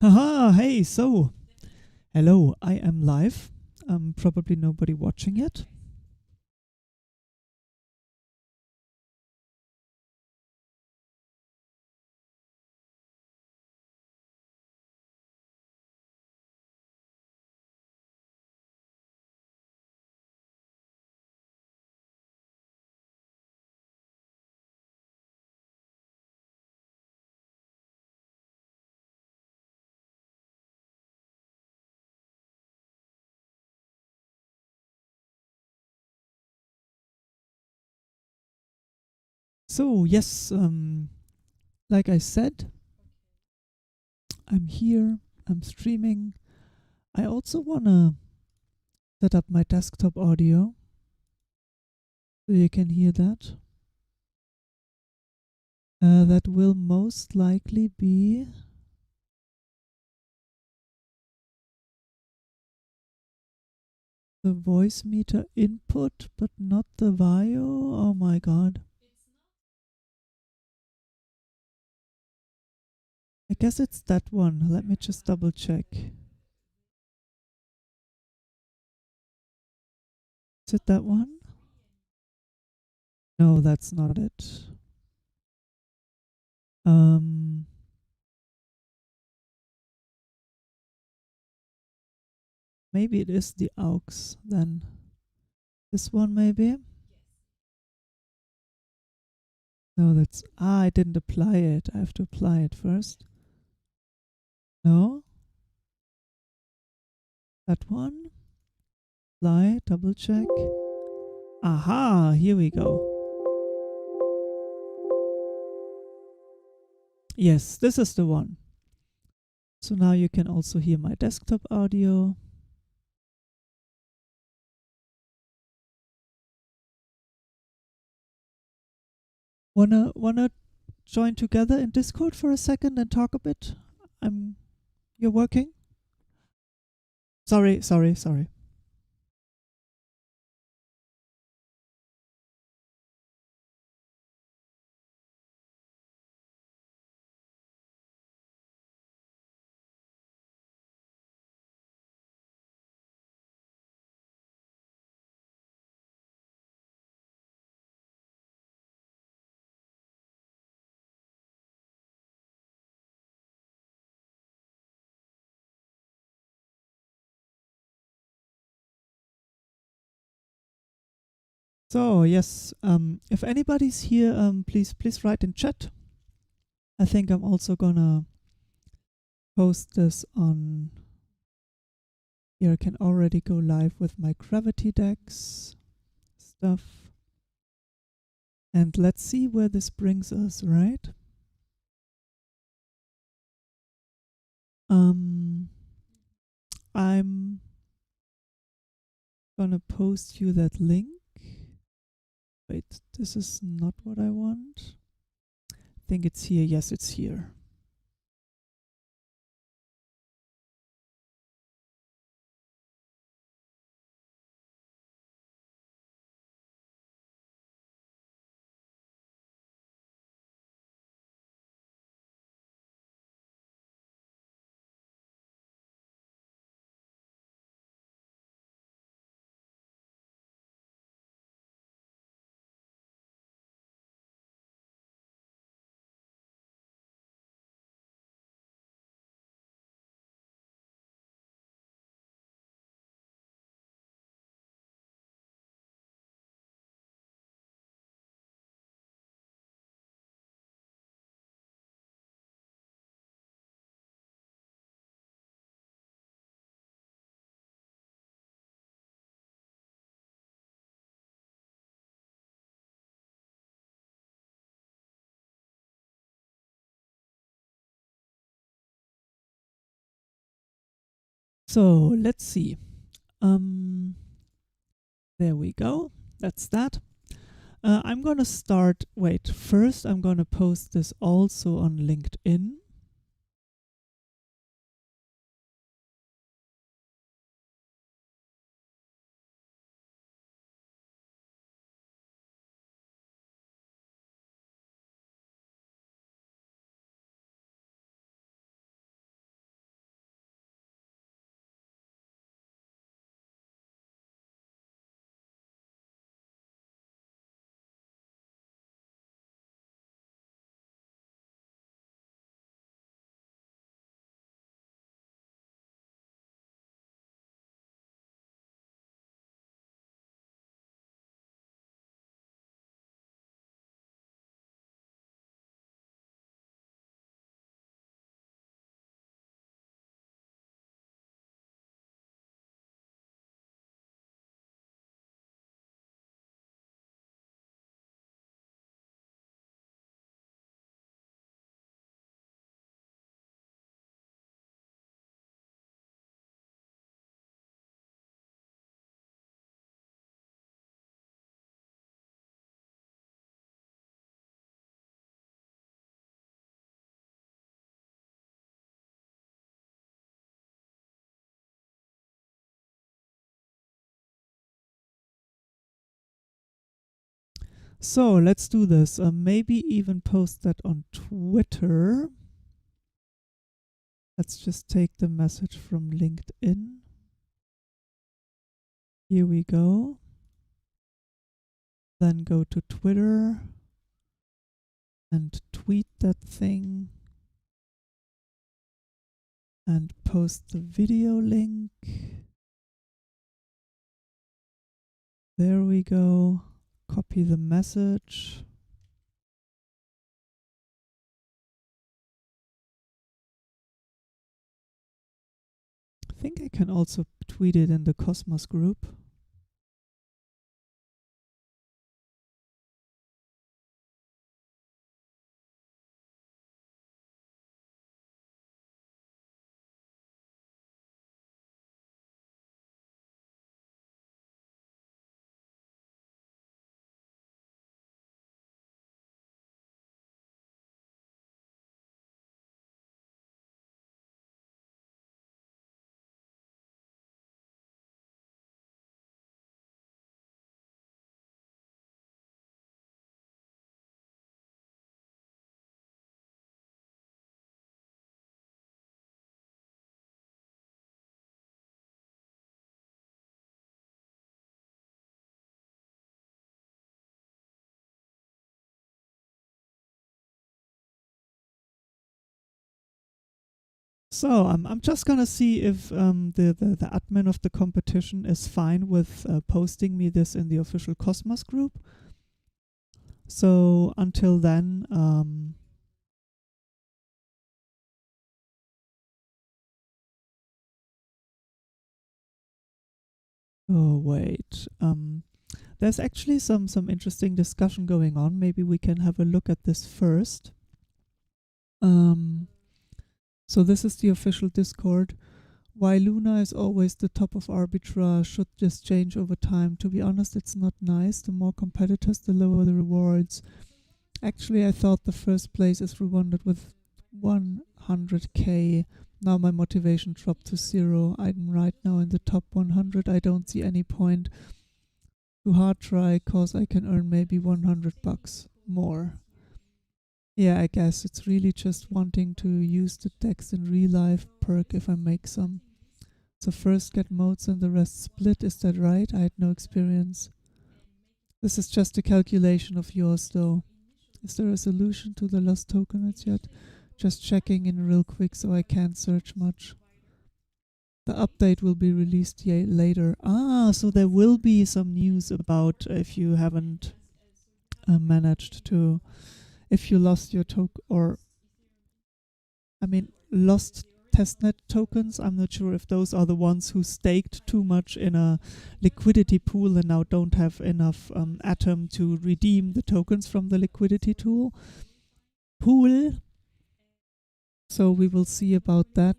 Haha, hey, so, hello, I am live. Probably nobody watching yet. So, yes, like I said, I'm here, I'm streaming. I also wanna set up my desktop audio so you can hear that. That will most likely be the voice meter input, but not the VIO. Oh my god. I guess it's that one. Let me just double check. Is it that one? No, that's not it. Um, Maybe it is the aux then. This one maybe? No, that's... I didn't apply it. I have to apply it first. No? That one? Apply, double check. Aha, here we go. Yes, this is the one. So now you can also hear my desktop audio. Wanna join together in Discord for a second and talk a bit? You're working? Sorry. So yes, if anybody's here, please write in chat. I think I'm also gonna post this on... Here I can already go live with my GravityDex stuff. And let's see where this brings us, right? I'm gonna post you that link. Wait, this is not what I want. I think it's here. Yes, it's here. So let's see. There we go. That's that. I'm gonna start. Wait, first I'm gonna post this also on LinkedIn. So let's do this. Maybe even post that on Twitter. Let's just take the message from LinkedIn. Here we go. Then go to Twitter and tweet that thing and post the video link. There we go. Copy the message. I think I can also tweet it in the Cosmos group. So I'm just gonna see if the admin of the competition is fine with posting me this in the official Cosmos group. So until then, oh wait, there's actually some interesting discussion going on. Maybe we can have a look at this first. So this is the official Discord. Why Luna is always the top of Arbitra. Should this change over time? To be honest, it's not nice. The more competitors, the lower the rewards. Actually, I thought the first place is rewarded with 100k. Now my motivation dropped to 0. I'm right now in the top 100. I don't see any point to hard try, cause I can earn maybe 100 bucks more. Yeah, I guess it's really just wanting to use the Dex in real life perk if I make some. So first get modes and the rest split, is that right? I had no experience. This is just a calculation of yours though. Is there a solution to the lost tokens yet? Just checking in real quick so I can't search much. The update will be released later. Ah, so there will be some news about if you haven't managed to, if you lost your token, or I mean lost testnet tokens. I'm not sure if those are the ones who staked too much in a liquidity pool and now don't have enough Atom to redeem the tokens from the liquidity pool. So we will see about that.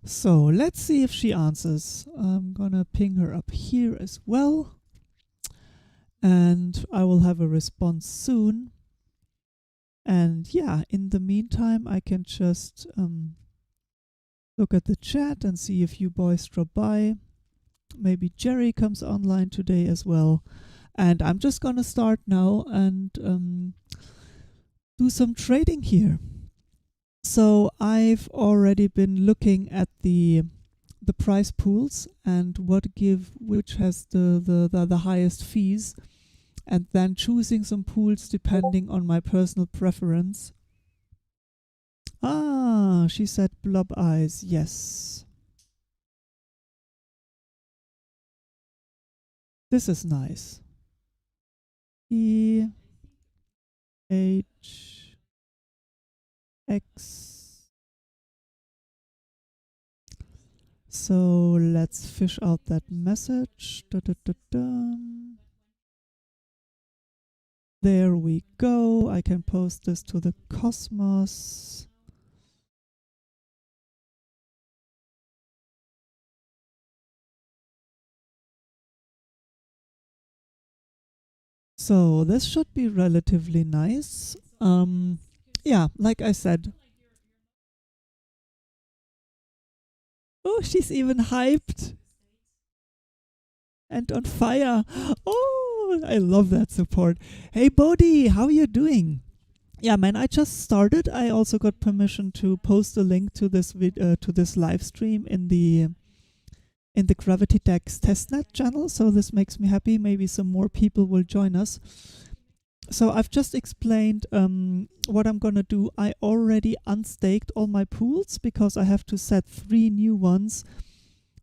So let's see if she answers. I'm gonna ping her up here as well. And I will have a response soon. And yeah, in the meantime, I can just look at the chat and see if you boys drop by. Maybe Jerry comes online today as well. And I'm just gonna start now and do some trading here. So I've already been looking at the price pools and which has the highest fees, and then choosing some pools depending on my personal preference. Ah, she said blob eyes. Yes. This is nice. E H X. So let's fish out that message. Da, da, da, da. There we go. I can post this to the Cosmos. So this should be relatively nice. Yeah, like I said. Oh, she's even hyped and on fire. Oh, I love that support. Hey, Bodhi, how are you doing? Yeah, man, I just started. I also got permission to post a link to this to this live stream in the GravityDex testnet channel. So this makes me happy. Maybe some more people will join us. So I've just explained what I'm gonna do. I already unstaked all my pools because I have to set 3 new ones.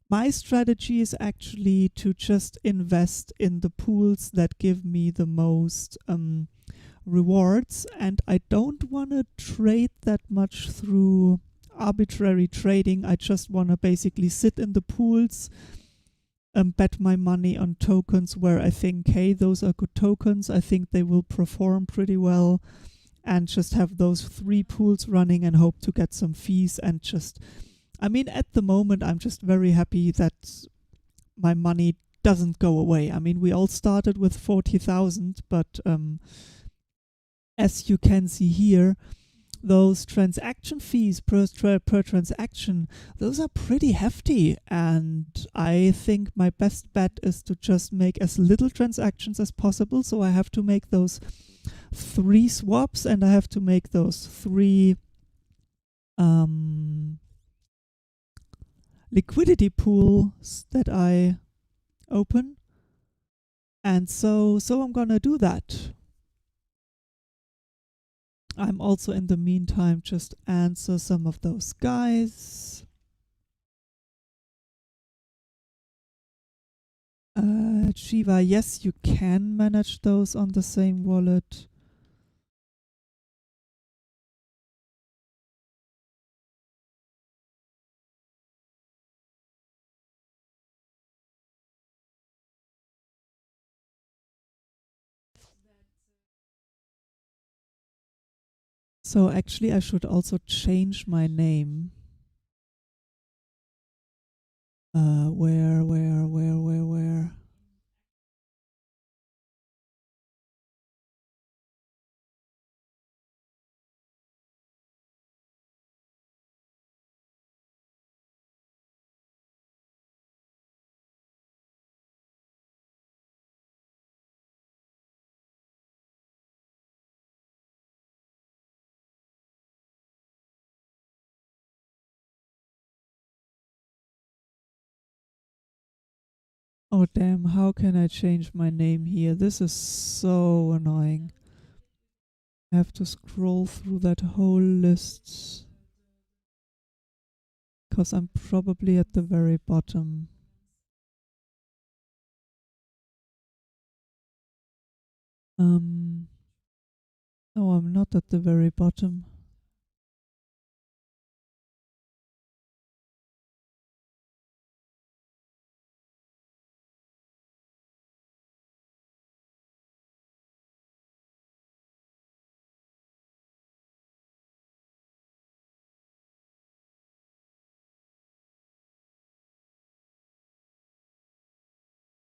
My strategy is actually to just invest in the pools that give me the most rewards, and I don't want to trade that much through arbitrary trading. I just want to basically sit in the pools and bet my money on tokens where I think, hey, those are good tokens. I think they will perform pretty well, and just have those 3 pools running and hope to get some fees. And just, I mean, at the moment, I'm just very happy that my money doesn't go away. I mean, we all started with 40,000, but as you can see here, those transaction fees per transaction, those are pretty hefty, and I think my best bet is to just make as little transactions as possible. So I have to make those 3 swaps, and I have to make those 3 liquidity pools that I open, and so I'm gonna do that. I'm also in the meantime just answer some of those guys. Shiva, yes, you can manage those on the same wallet. So actually I should also change my name. Where? Oh damn, how can I change my name here? This is so annoying. I have to scroll through that whole list, because I'm probably at the very bottom. No, I'm not at the very bottom.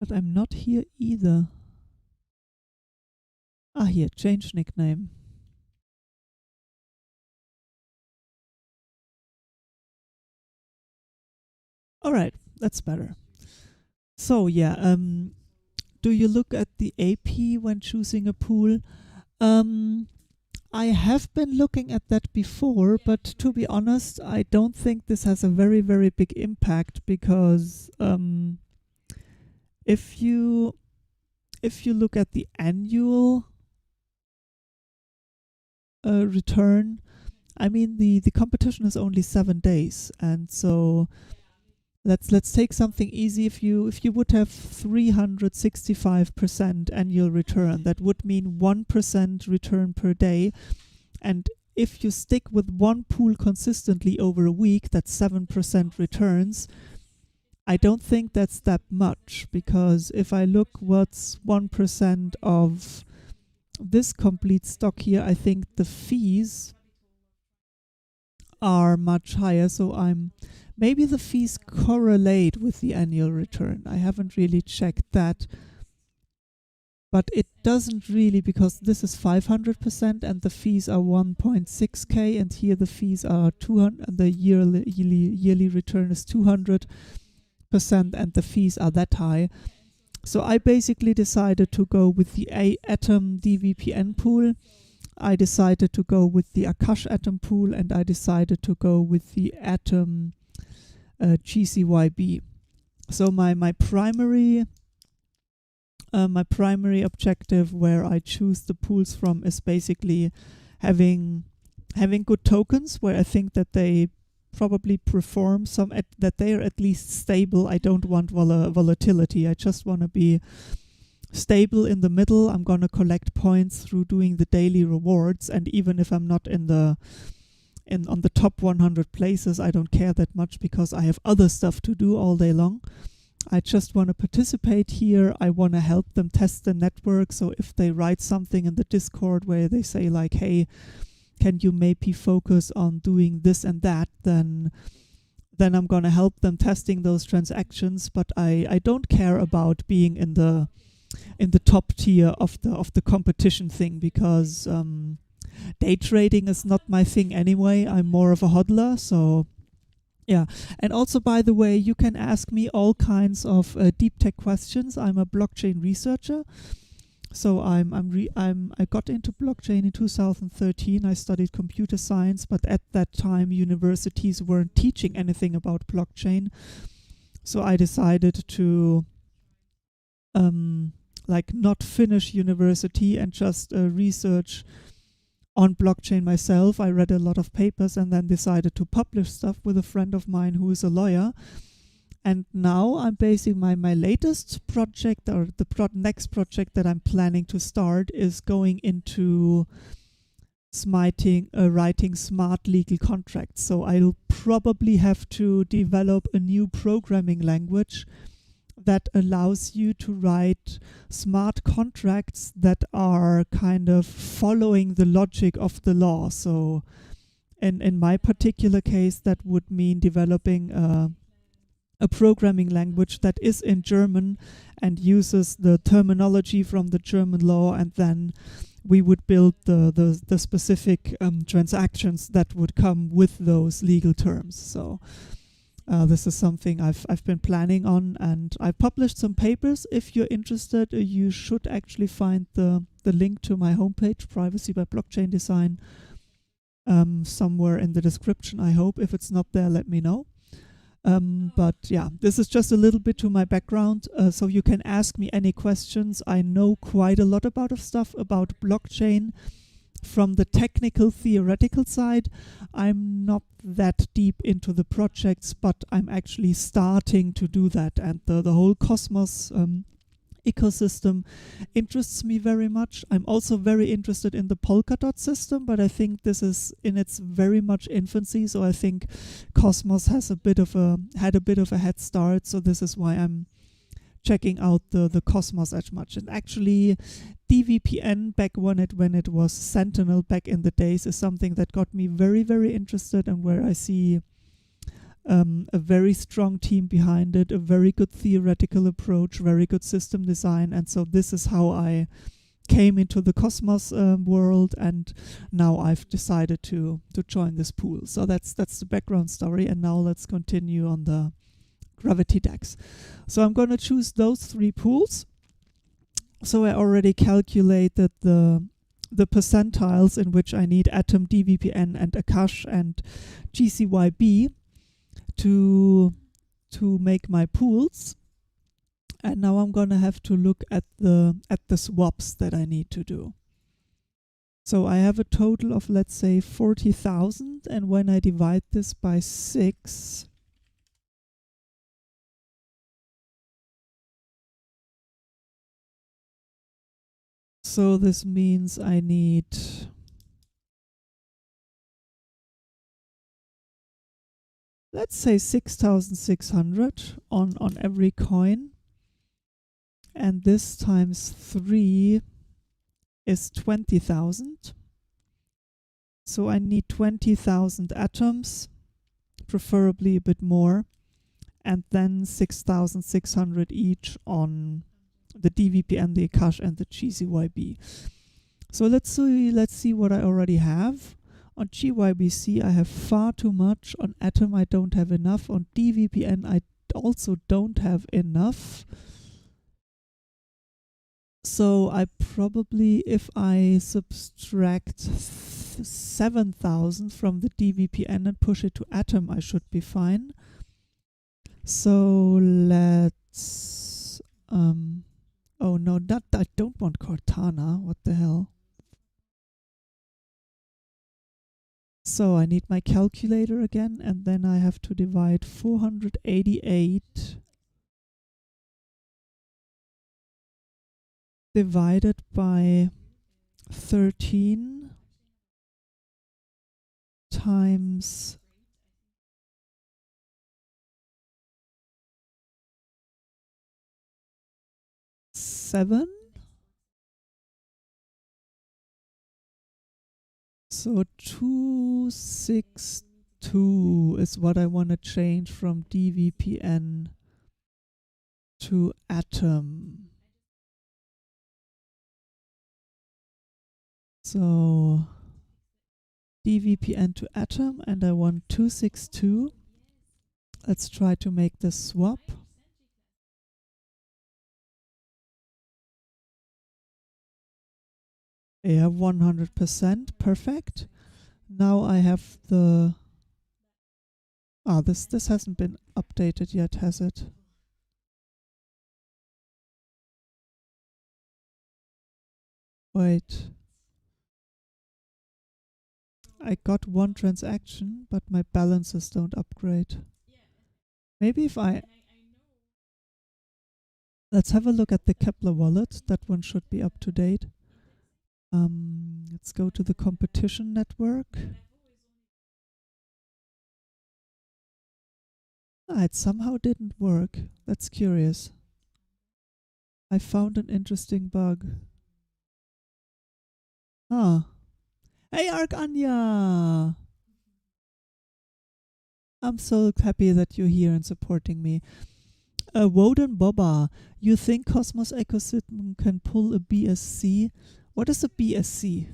But I'm not here either. Ah, here, change nickname. All right, that's better. So yeah, do you look at the AP when choosing a pool? I have been looking at that before, but to be honest, I don't think this has a very, very big impact, because if you look at the annual return, I mean the competition is only 7 days, and so let's take something easy. If you would have 365% annual return, that would mean 1% return per day. And if you stick with one pool consistently over a week, that's 7% returns. I don't think that's that much, because if I look what's 1% of this complete stock here, I think the fees are much higher. So maybe the fees correlate with the annual return. I haven't really checked that, but it doesn't really, because this is 500% and the fees are 1.6k, and here the fees are 200, and the yearly return is 200%, and the fees are that high. So I basically decided to go with the Atom DVPN pool. I decided to go with the Akash Atom pool, and I decided to go with the Atom GCYB. So my primary objective where I choose the pools from is basically having good tokens, where I think that they probably perform that they are at least stable. I don't want volatility. I just want to be stable in the middle. I'm going to collect points through doing the daily rewards, and even if I'm not on the top 100 places, I don't care that much, because I have other stuff to do all day long. I just want to participate here. I want to help them test the network. So if they write something in the Discord where they say like, hey, can you maybe focus on doing this and that, then I'm going to help them testing those transactions. But I don't care about being in the top tier of the competition thing, because day trading is not my thing anyway. I'm more of a hodler. So yeah. And also, by the way, you can ask me all kinds of deep tech questions. I'm a blockchain researcher. So I got into blockchain in 2013. I studied computer science, but at that time universities weren't teaching anything about blockchain. So I decided to not finish university and just research on blockchain myself. I read a lot of papers and then decided to publish stuff with a friend of mine who is a lawyer. And now I'm basing my latest project, or the next project that I'm planning to start, is going into writing smart legal contracts. So I'll probably have to develop a new programming language that allows you to write smart contracts that are kind of following the logic of the law. So in my particular case, that would mean developing a programming language that is in German and uses the terminology from the German law, and then we would build the specific transactions that would come with those legal terms. So this is something I've been planning on, and I published some papers. If you're interested, you should actually find the link to my homepage, Privacy by Blockchain Design, somewhere in the description, I hope. If it's not there, let me know. But yeah, this is just a little bit to my background, so you can ask me any questions. I know quite a lot about stuff about blockchain from the technical, theoretical side. I'm not that deep into the projects, but I'm actually starting to do that, and the whole Cosmos ecosystem interests me very much. I'm also very interested in the Polkadot system, but I think this is in its very much infancy, so I think Cosmos has had a bit of a head start. So this is why I'm checking out the Cosmos as much. And actually DVPN, back when it was Sentinel back in the days, is something that got me very, very interested, and where I see a very strong team behind it, a very good theoretical approach, very good system design. And so this is how I came into the Cosmos world, and now I've decided to join this pool. So that's the background story, and now let's continue on the GravityDex. So I'm going to choose those 3 pools. So I already calculated the percentiles in which I need Atom, DVPN, and Akash, and GCYB to make my pools. And now I'm gonna have to look at the swaps that I need to do. So I have a total of, let's say, 40,000, and when I divide this by 6, so this means I need let's say 6,600 on every coin. And this times 3 is 20,000. So I need 20,000 atoms, preferably a bit more, and then 6,600 each on the DVPN, the Akash, and the GCYB. So let's see what I already have. On GYBC I have far too much. On Atom I don't have enough. On DVPN I also don't have enough. So I probably, if I subtract 7,000 from the DVPN and push it to Atom, I should be fine. So let's oh no, I don't want Cortana. What the hell? So I need my calculator again, and then I have to divide 488 divided by 13 times 7. So 262 is what I want to change from DVPN to Atom. So DVPN to Atom, and I want 262. Let's try to make this swap. Yeah, 100%, perfect. Now I have the... this hasn't been updated yet, has it? Wait. I got one transaction, but my balances don't upgrade. Maybe if I... Let's have a look at the Kepler wallet. That one should be up to date. Let's go to the competition network. It somehow didn't work. That's curious. I found an interesting bug. Hey, Anya! I'm so happy that you're here and supporting me. Woden Boba, you think Cosmos ecosystem can pull a BSC? What is a BSC?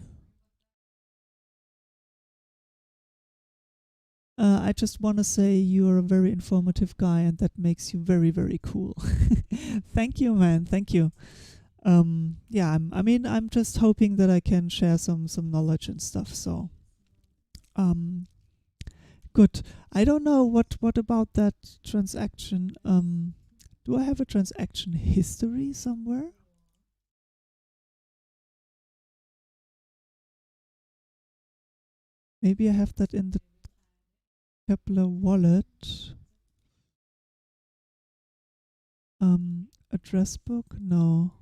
I just want to say you're a very informative guy, and that makes you very, very cool. Thank you, man. Thank you. Yeah, I'm just hoping that I can share some knowledge and stuff. So, good. I don't know what about that transaction. Do I have a transaction history somewhere? Maybe I have that in the Kepler wallet. Address book? No.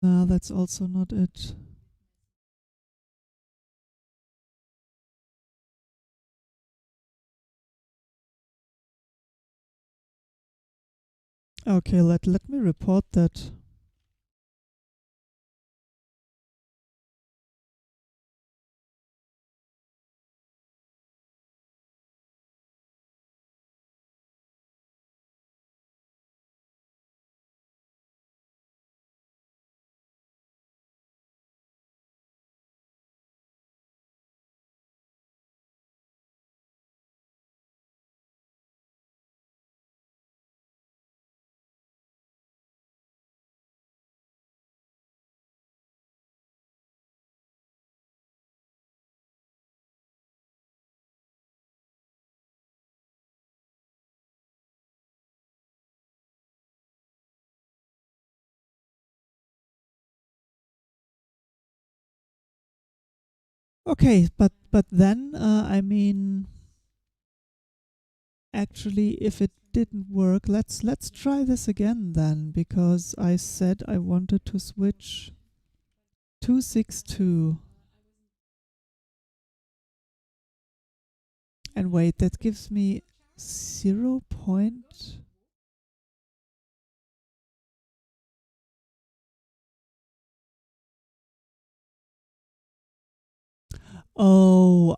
No, that's also not it. Okay, let me report that. Okay, but then I mean, actually, if it didn't work. Let's try this again then, because I said I wanted to switch 262. And wait, that gives me 0 point. Oh,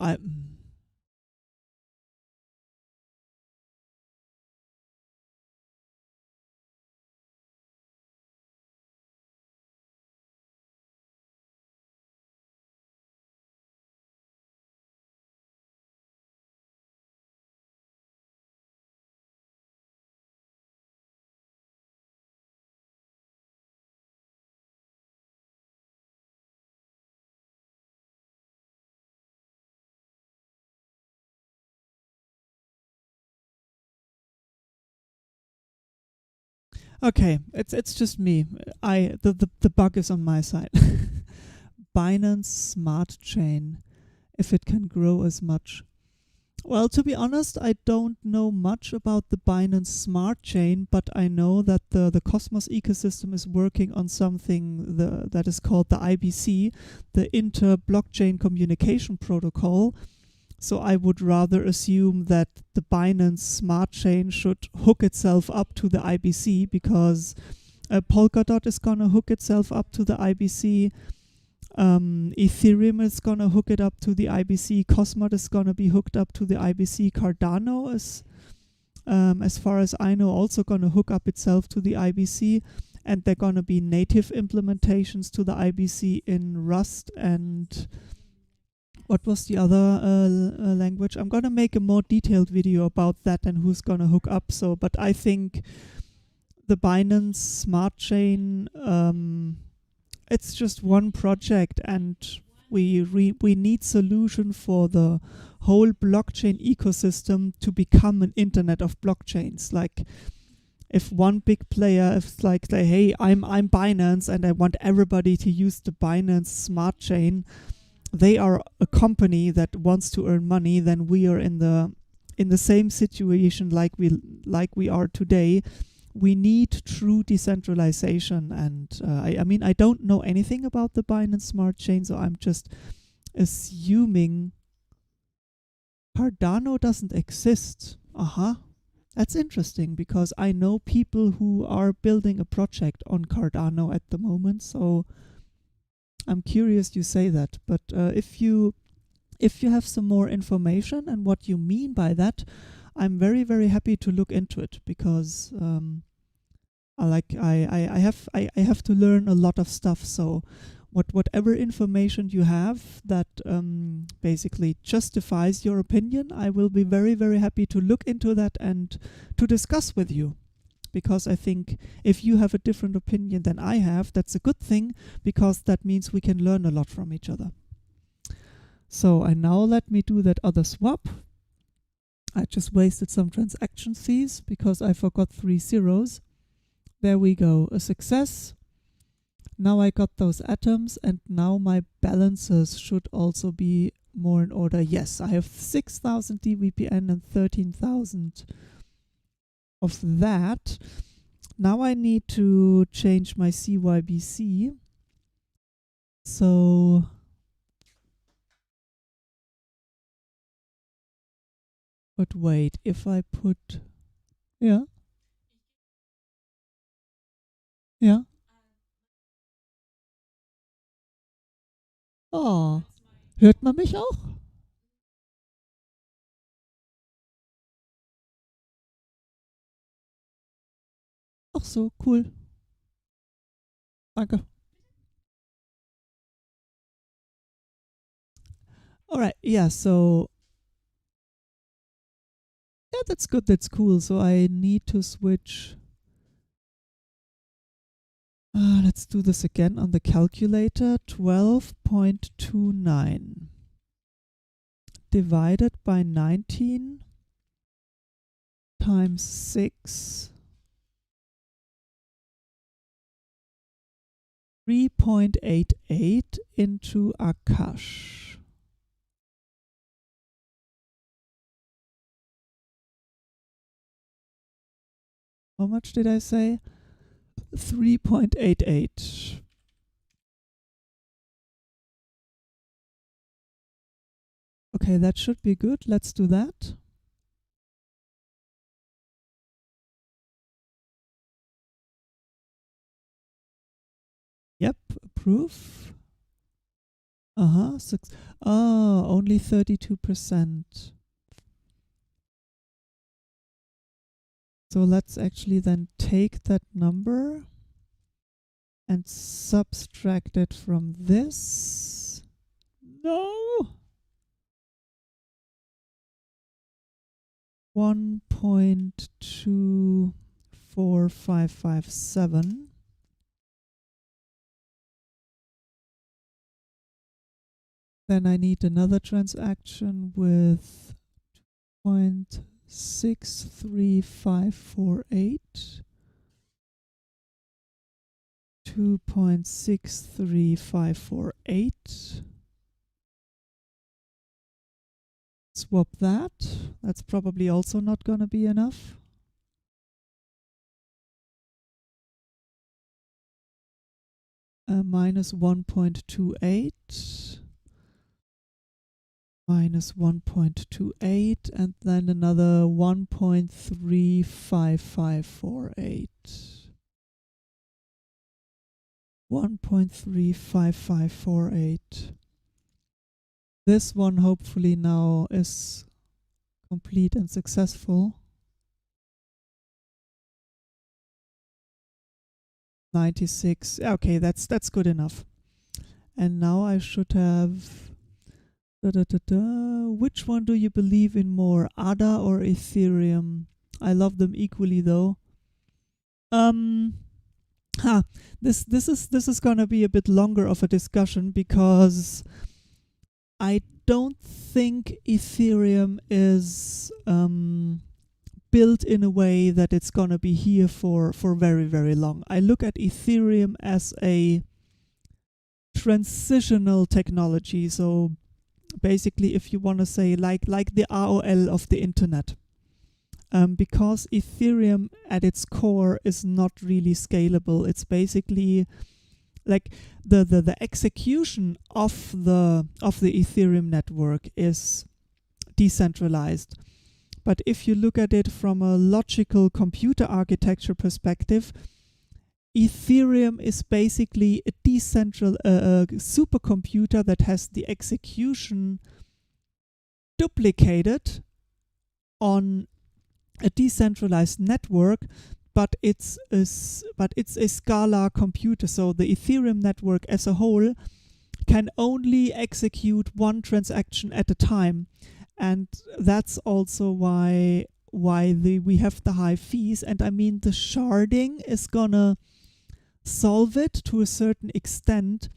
okay. It's just me. The bug is on my side. Binance Smart Chain, if it can grow as much. Well, to be honest, I don't know much about the Binance Smart Chain, but I know that the Cosmos ecosystem is working on something that is called the IBC, the Inter-Blockchain Communication Protocol. So I would rather assume that the Binance Smart Chain should hook itself up to the IBC, because Polkadot is going to hook itself up to the IBC. Ethereum is going to hook it up to the IBC. Cosmos is going to be hooked up to the IBC. Cardano is, as far as I know, also going to hook up itself to the IBC. And they're going to be native implementations to the IBC in Rust and what was the other language? I'm going to make a more detailed video about that and who's going to hook up. So, but I think the Binance Smart Chain, it's just one project, and we need solution for the whole blockchain ecosystem to become an internet of blockchains. Like, if one big player, if it's like, hey, I'm Binance and I want everybody to use the Binance Smart Chain, they are a company that wants to earn money, then we are in the same situation like we are today. We need true decentralization, and I mean, I don't know anything about the Binance Smart Chain, so I'm just assuming Cardano doesn't exist. That's interesting, because I know people who are building a project on Cardano at the moment, so I'm curious you say that. But if you have some more information and what you mean by that, I'm very, very happy to look into it, because I have to learn a lot of stuff. So whatever information you have that basically justifies your opinion, I will be very, very happy to look into that and to discuss with you. Because I think if you have a different opinion than I have, that's a good thing, because that means we can learn a lot from each other. So, and now let me do that other swap. I just wasted some transaction fees because I forgot 3 zeros. There we go, a success. Now I got those atoms, and now my balances should also be more in order. Yes, I have 6,000 DVPN and 13,000 of that. Now I need to change my CYBC. So but wait, if I put, ja, ja. Oh, hört man mich auch? Ach so, cool. Danke. All right, yeah, so yeah, that's good, that's cool. So I need to switch. Let's do this again on the calculator. 12.29 divided by 19 times 6. 3.88 into Akash. how much did I say? 3.88. Okay, that should be good. Let's do that. Yep, approve. Oh, only 32%. So let's actually then take that number and subtract it from this. No! 1.24557. Then I need another transaction with 2.63548. 2.63548. Swap that. That's probably also not going to be enough. Minus 1.28. Minus 1.28, and then another 1.35548. 1.35548. This one hopefully now is complete and successful. 96. Okay, that's good enough. And now I should have which one do you believe in more, ADA or Ethereum? I love them equally though. This is gonna be a bit longer of a discussion because I don't think Ethereum is built in a way that it's gonna be here for very, very long. I look at Ethereum as a transitional technology. So basically, if you want to say like the ROL of the internet, because Ethereum at its core is not really scalable. It's basically like the execution of the Ethereum network is decentralized. But if you look at it from a logical computer architecture perspective, Ethereum is basically a supercomputer that has the execution duplicated on a decentralized network, but it's a scalar computer. So the Ethereum network as a whole can only execute one transaction at a time, and that's also why we have the high fees. And I mean, the sharding is gonna solve it to a certain extent,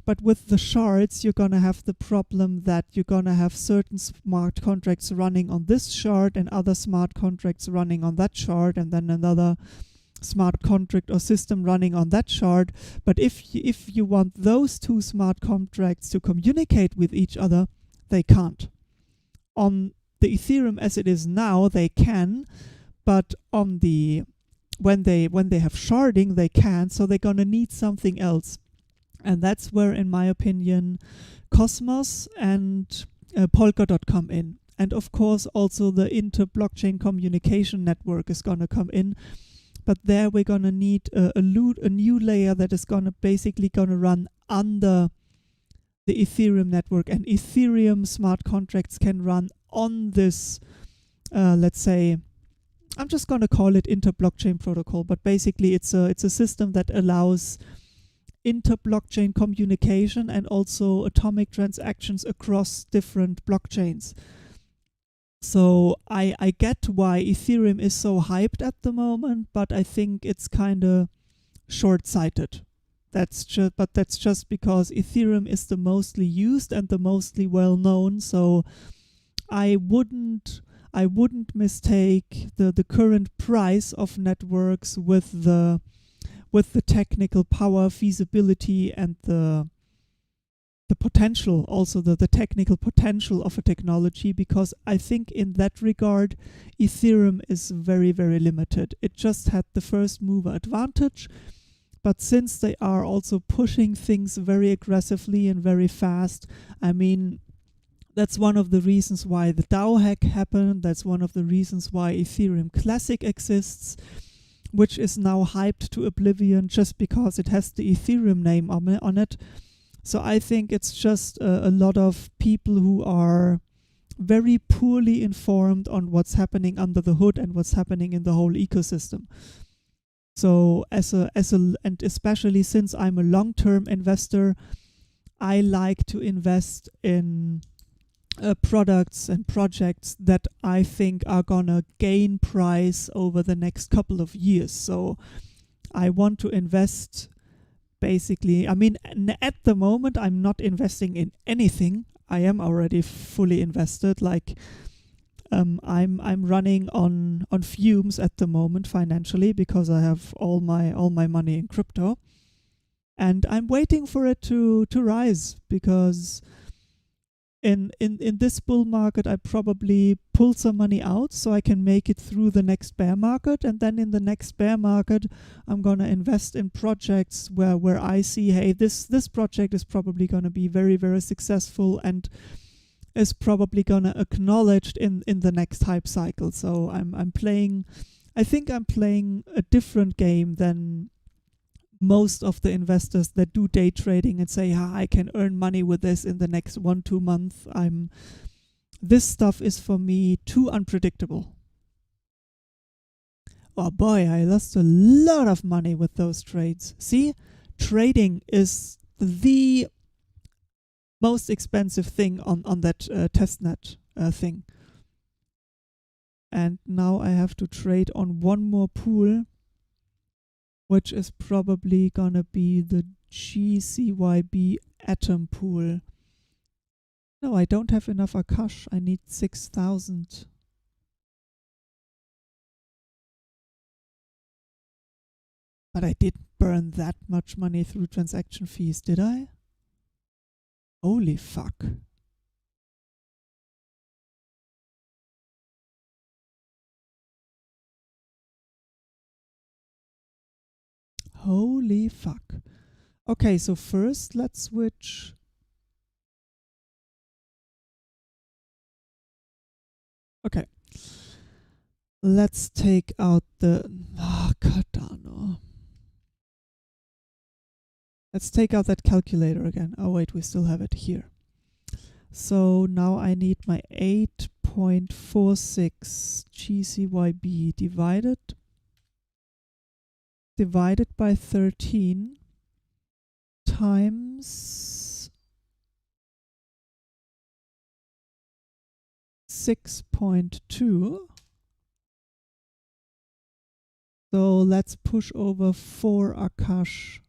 but with the shards you're gonna have the problem that you're gonna have certain smart contracts running on this shard and other smart contracts running on that shard, and then another smart contract or system running on that shard. But if you want those two smart contracts to communicate with each other, they can't. On the Ethereum as it is now, they can, but on the when they have sharding, they can't. So they're gonna need something else, and that's where, in my opinion, Cosmos and Polkadot come in, and of course also the inter-blockchain communication network is gonna come in. But there we're gonna need a new layer that is basically gonna run under the Ethereum network, and Ethereum smart contracts can run on this, let's say, I'm just going to call it inter-blockchain protocol, but basically it's a system that allows inter-blockchain communication and also atomic transactions across different blockchains. So I get why Ethereum is so hyped at the moment, but I think it's kind of short-sighted. That's just because Ethereum is the mostly used and the mostly well-known. So I wouldn't mistake the current price of networks with the technical power, feasibility, and the the potential, also the technical potential of a technology, because I think in that regard Ethereum is very, very limited. It just had the first mover advantage, but since they are also pushing things very aggressively and very fast, I mean, that's one of the reasons why the DAO hack happened. That's one of the reasons why Ethereum Classic exists, which is now hyped to oblivion just because it has the Ethereum name on it. So I think it's just a lot of people who are very poorly informed on what's happening under the hood and what's happening in the whole ecosystem. So and especially since I'm a long-term investor, I like to invest in products and projects that I think are gonna gain price over the next couple of years. So I want to invest. Basically, I mean, at the moment, I'm not investing in anything. I am already fully invested. Like, I'm running on fumes at the moment financially because I have all my money in crypto, and I'm waiting for it to rise, because in this bull market I probably pull some money out so I can make it through the next bear market, and then in the next bear market I'm gonna invest in projects where I see, hey, this project is probably gonna be very, very successful and is probably gonna acknowledged in the next hype cycle. So I think I'm playing a different game than most of the investors that do day trading and say, I can earn money with this in the next 1-2 months. This stuff is for me too unpredictable. Oh boy, I lost a lot of money with those trades. See, trading is the most expensive thing on that testnet thing. And now I have to trade on one more pool, which is probably gonna be the GCYB Atom pool. No, I don't have enough Akash. I need 6,000. But I didn't burn that much money through transaction fees, did I? Holy fuck. Holy fuck. Okay, so first let's switch. Okay. Let's take out the Cardano. Let's take out that calculator again. Oh wait, we still have it here. So now I need my 8.46 GCYB divided by 13 times 6.2. So let's push over 4 Akash,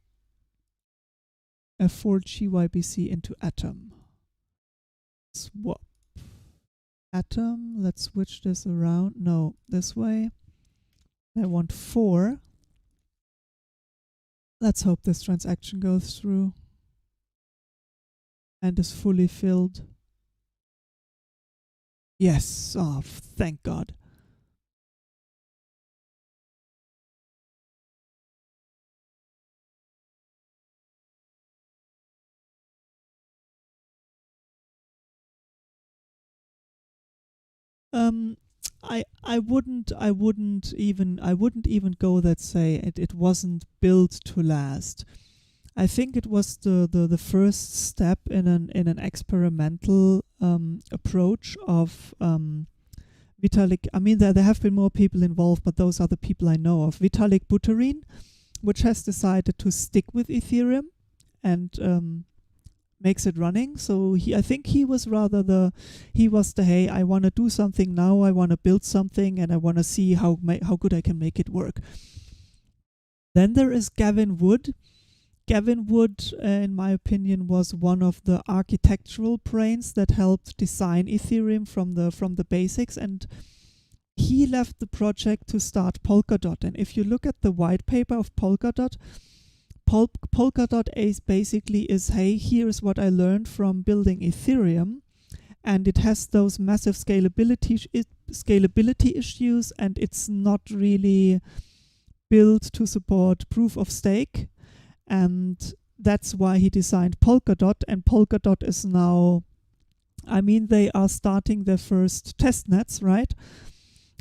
4 GYBC into Atom. Swap. Atom, let's switch this around. No, this way. I want 4. Let's hope this transaction goes through and is fully filled. Yes, oh, thank God. I wouldn't even go that say it wasn't built to last. I think it was the first step in an experimental approach of Vitalik. I mean, there have been more people involved, but those are the people I know of. Vitalik Buterin, which has decided to stick with Ethereum and makes it running. So I think he was the hey, I want to do something now, I want to build something, and I want to see how good I can make it work. Then there is Gavin Wood. Gavin Wood, in my opinion, was one of the architectural brains that helped design Ethereum from the basics, and he left the project to start Polkadot. And if you look at the white paper of Polkadot, Polkadot is basically hey, here's what I learned from building Ethereum, and it has those massive scalability issues, and it's not really built to support proof of stake, and that's why he designed Polkadot. And Polkadot is now, I mean, they are starting their first test nets, right?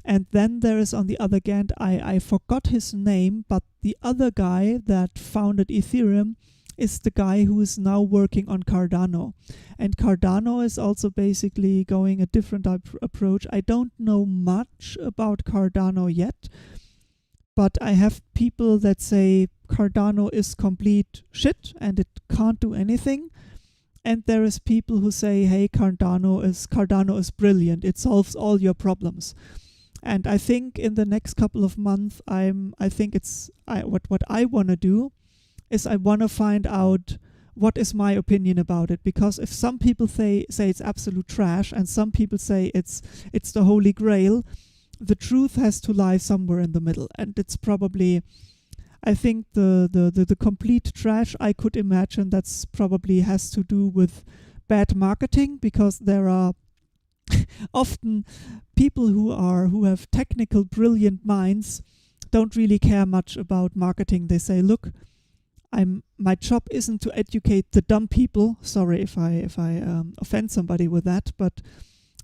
And then there is, on the other hand, I forgot his name, but the other guy that founded Ethereum is the guy who is now working on Cardano. And Cardano is also basically going a different approach. I don't know much about Cardano yet, but I have people that say Cardano is complete shit and it can't do anything. And there is people who say, hey, Cardano is brilliant. It solves all your problems. And I think in the next couple of months, what I want to do is I want to find out what is my opinion about it. Because if some people say it's absolute trash and some people say it's the holy grail, the truth has to lie somewhere in the middle. And it's probably, I think the complete trash I could imagine, that's probably has to do with bad marketing, because there are often people who have technical brilliant minds don't really care much about marketing. They say, look, my job isn't to educate the dumb people. Sorry if I offend somebody with that, but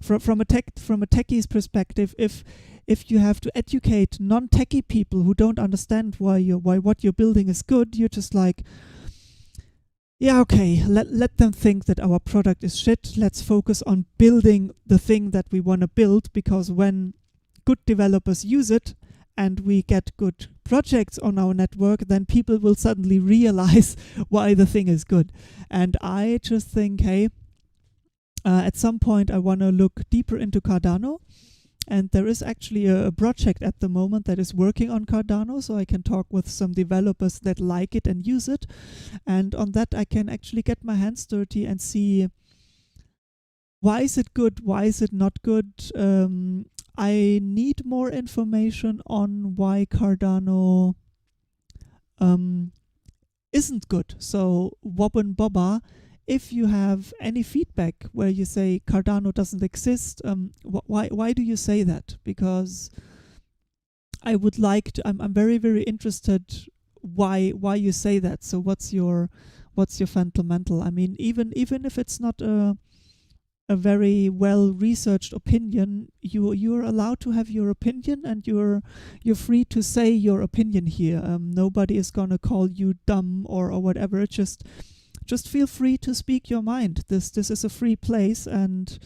from a techie's perspective, if you have to educate non-techie people who don't understand why what you're building is good, you're just like, yeah, okay, let them think that our product is shit. Let's focus on building the thing that we want to build, because when good developers use it and we get good projects on our network, then people will suddenly realize why the thing is good. And I just think, hey, at some point I want to look deeper into Cardano. And there is actually a project at the moment that is working on Cardano, so I can talk with some developers that like it and use it. And on that, I can actually get my hands dirty and see, why is it good, why is it not good. I need more information on why Cardano isn't good. So Wob and Boba, if you have any feedback where you say Cardano doesn't exist, why do you say that? Because I would like to. I'm very, very interested why you say that. So what's your fundamental? I mean, even if it's not a very well researched opinion, you're allowed to have your opinion, and you're free to say your opinion here. Nobody is gonna call you dumb or whatever. Just feel free to speak your mind. This is a free place, and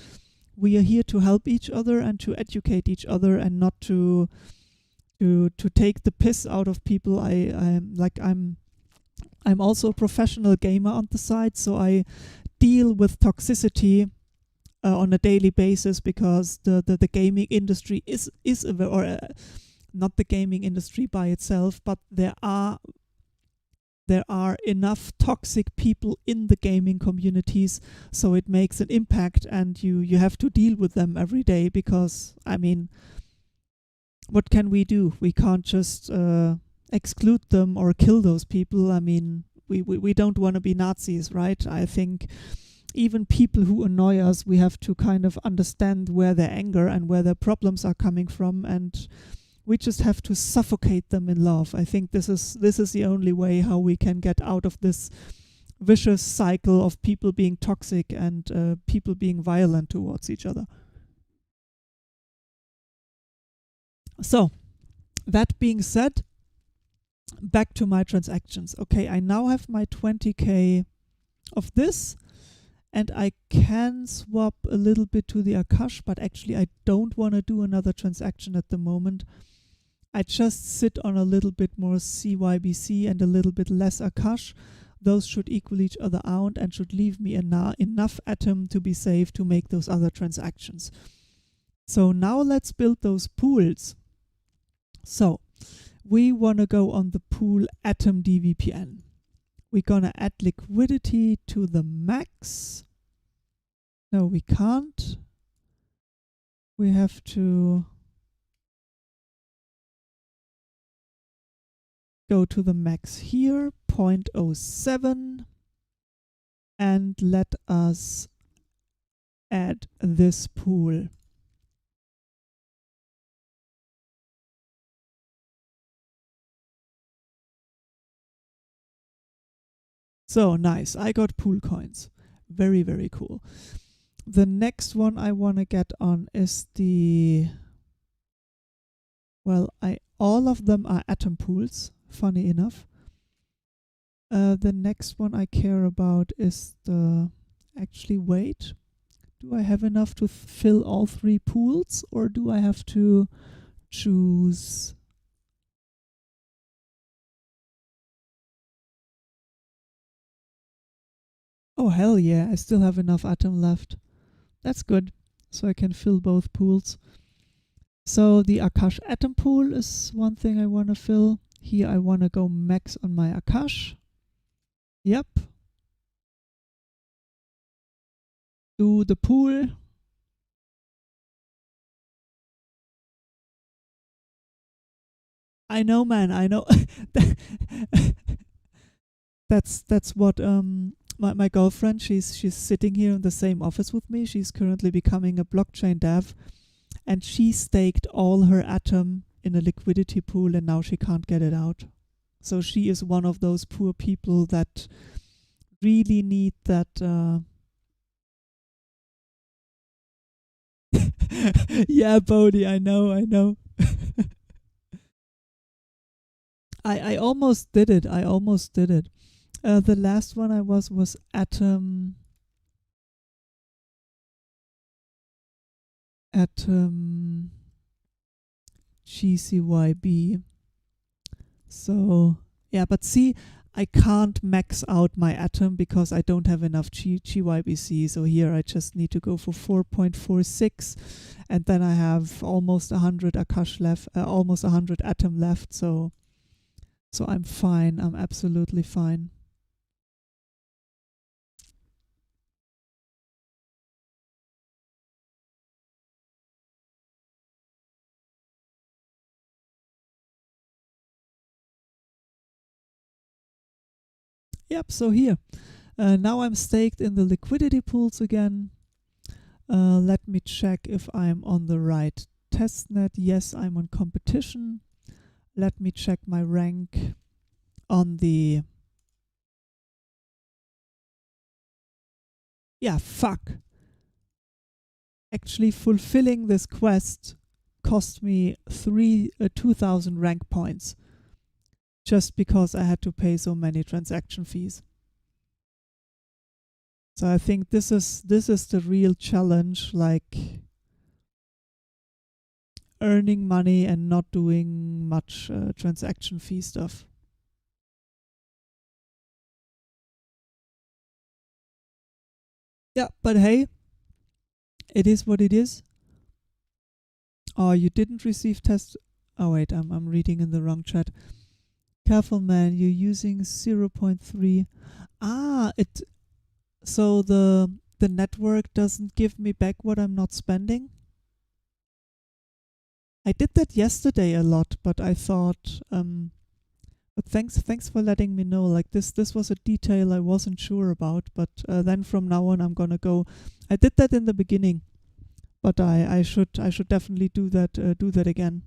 we are here to help each other and to educate each other, and not to take the piss out of people. I'm also a professional gamer on the side, so I deal with toxicity on a daily basis, because the gaming industry is not the gaming industry by itself, but there are enough toxic people in the gaming communities, so it makes an impact, and you have to deal with them every day. Because, I mean, what can we do? We can't just exclude them or kill those people. I mean, we don't want to be Nazis, right? I think even people who annoy us, we have to kind of understand where their anger and where their problems are coming from, and we just have to suffocate them in love. I think this is the only way how we can get out of this vicious cycle of people being toxic and people being violent towards each other. So, that being said, back to my transactions. Okay, I now have my 20k of this, and I can swap a little bit to the Akash, but actually I don't want to do another transaction at the moment. I just sit on a little bit more CYBC and a little bit less Akash. Those should equal each other out and should leave me enough Atom to be safe to make those other transactions. So now let's build those pools. So we want to go on the pool Atom DVPN. We're going to add liquidity to the max. No, we can't. We have to go to the max here, 0.07, and let us add this pool. So nice, I got pool coins. Very, very cool. The next one I want to get on is the, well, all of them are atom pools, funny enough. The next one I care about is the, actually wait, do I have enough to fill all 3 pools, or do I have to choose? Oh hell yeah, I still have enough atom left. That's good. So I can fill both pools. So the Akash atom pool is one thing I want to fill. Here I want to go max on my Akash. Yep. Do the pool. I know, man, I know. That's what my girlfriend, she's sitting here in the same office with me. She's currently becoming a blockchain dev, and she staked all her atom in a liquidity pool, and now she can't get it out. So she is one of those poor people that really need that yeah, Bodhi, I know. I almost did it. The last one I was atom GCYB. So yeah, but see, I can't max out my atom because I don't have enough GYBC. So here I just need to go for 4.46, and then I have almost 100 Akash left, almost 100 atom left. So I'm fine. I'm absolutely fine. Yep, so here. Now I'm staked in the liquidity pools again. Let me check if I'm on the right testnet. Yes, I'm on competition. Let me check my rank on the... Yeah, fuck. Actually, fulfilling this quest cost me 2,000 rank points, just because I had to pay so many transaction fees. So I think this is the real challenge, like earning money and not doing much transaction fee stuff. Yeah, but hey, it is what it is. Oh, you didn't receive test. Oh wait, I'm reading in the wrong chat. Careful, man, you're using 0.3. So the network doesn't give me back what I'm not spending. I did that yesterday a lot, but I thought but thanks for letting me know. Like this was a detail I wasn't sure about, but then from now on I'm gonna go. I did that in the beginning, but I should definitely do that again.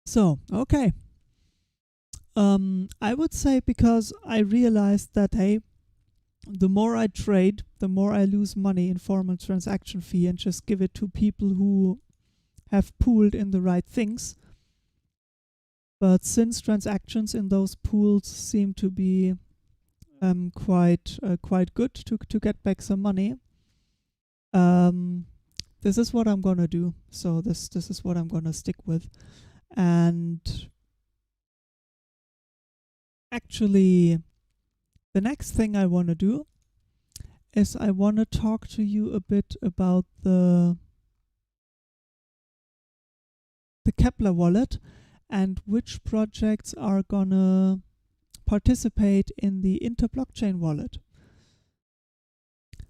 So okay. I would say, because I realized that, hey, the more I trade, the more I lose money in formal transaction fee and just give it to people who have pooled in the right things. But since transactions in those pools seem to be quite good to get back some money, this is what I'm gonna do. So this is what I'm gonna stick with. And actually, the next thing I want to do is I want to talk to you a bit about the Kepler wallet. and which projects are gonna participate in the inter-blockchain wallet.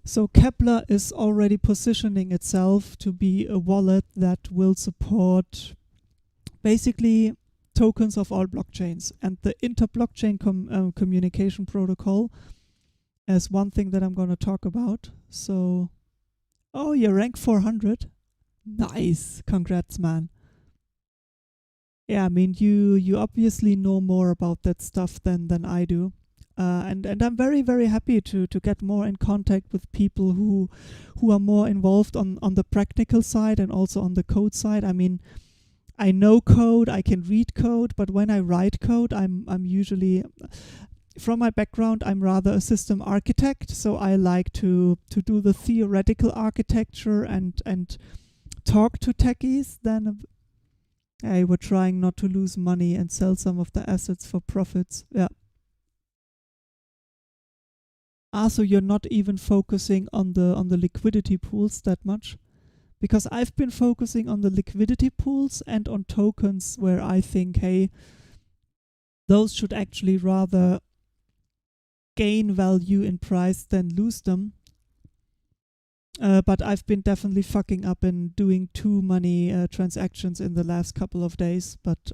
So Kepler is already positioning itself to be a wallet that will support basically tokens of all blockchains, and the inter-blockchain communication protocol is one thing that I'm going to talk about. So, oh, you're rank 400. Nice, congrats, man. Yeah, I mean, you obviously know more about that stuff than I do. And I'm very, very happy to get more in contact with people who are more involved on the practical side and also on the code side. I mean, I know code, I can read code, but when I write code, I'm usually, from my background, I'm rather a system architect, so I like to do the theoretical architecture and talk to techies. Then we're trying not to lose money and sell some of the assets for profits. Yeah. So you're not even focusing on the liquidity pools that much? Because I've been focusing on the liquidity pools and on tokens where I think, hey, those should actually rather gain value in price than lose them. But I've been definitely fucking up and doing too many transactions in the last couple of days. But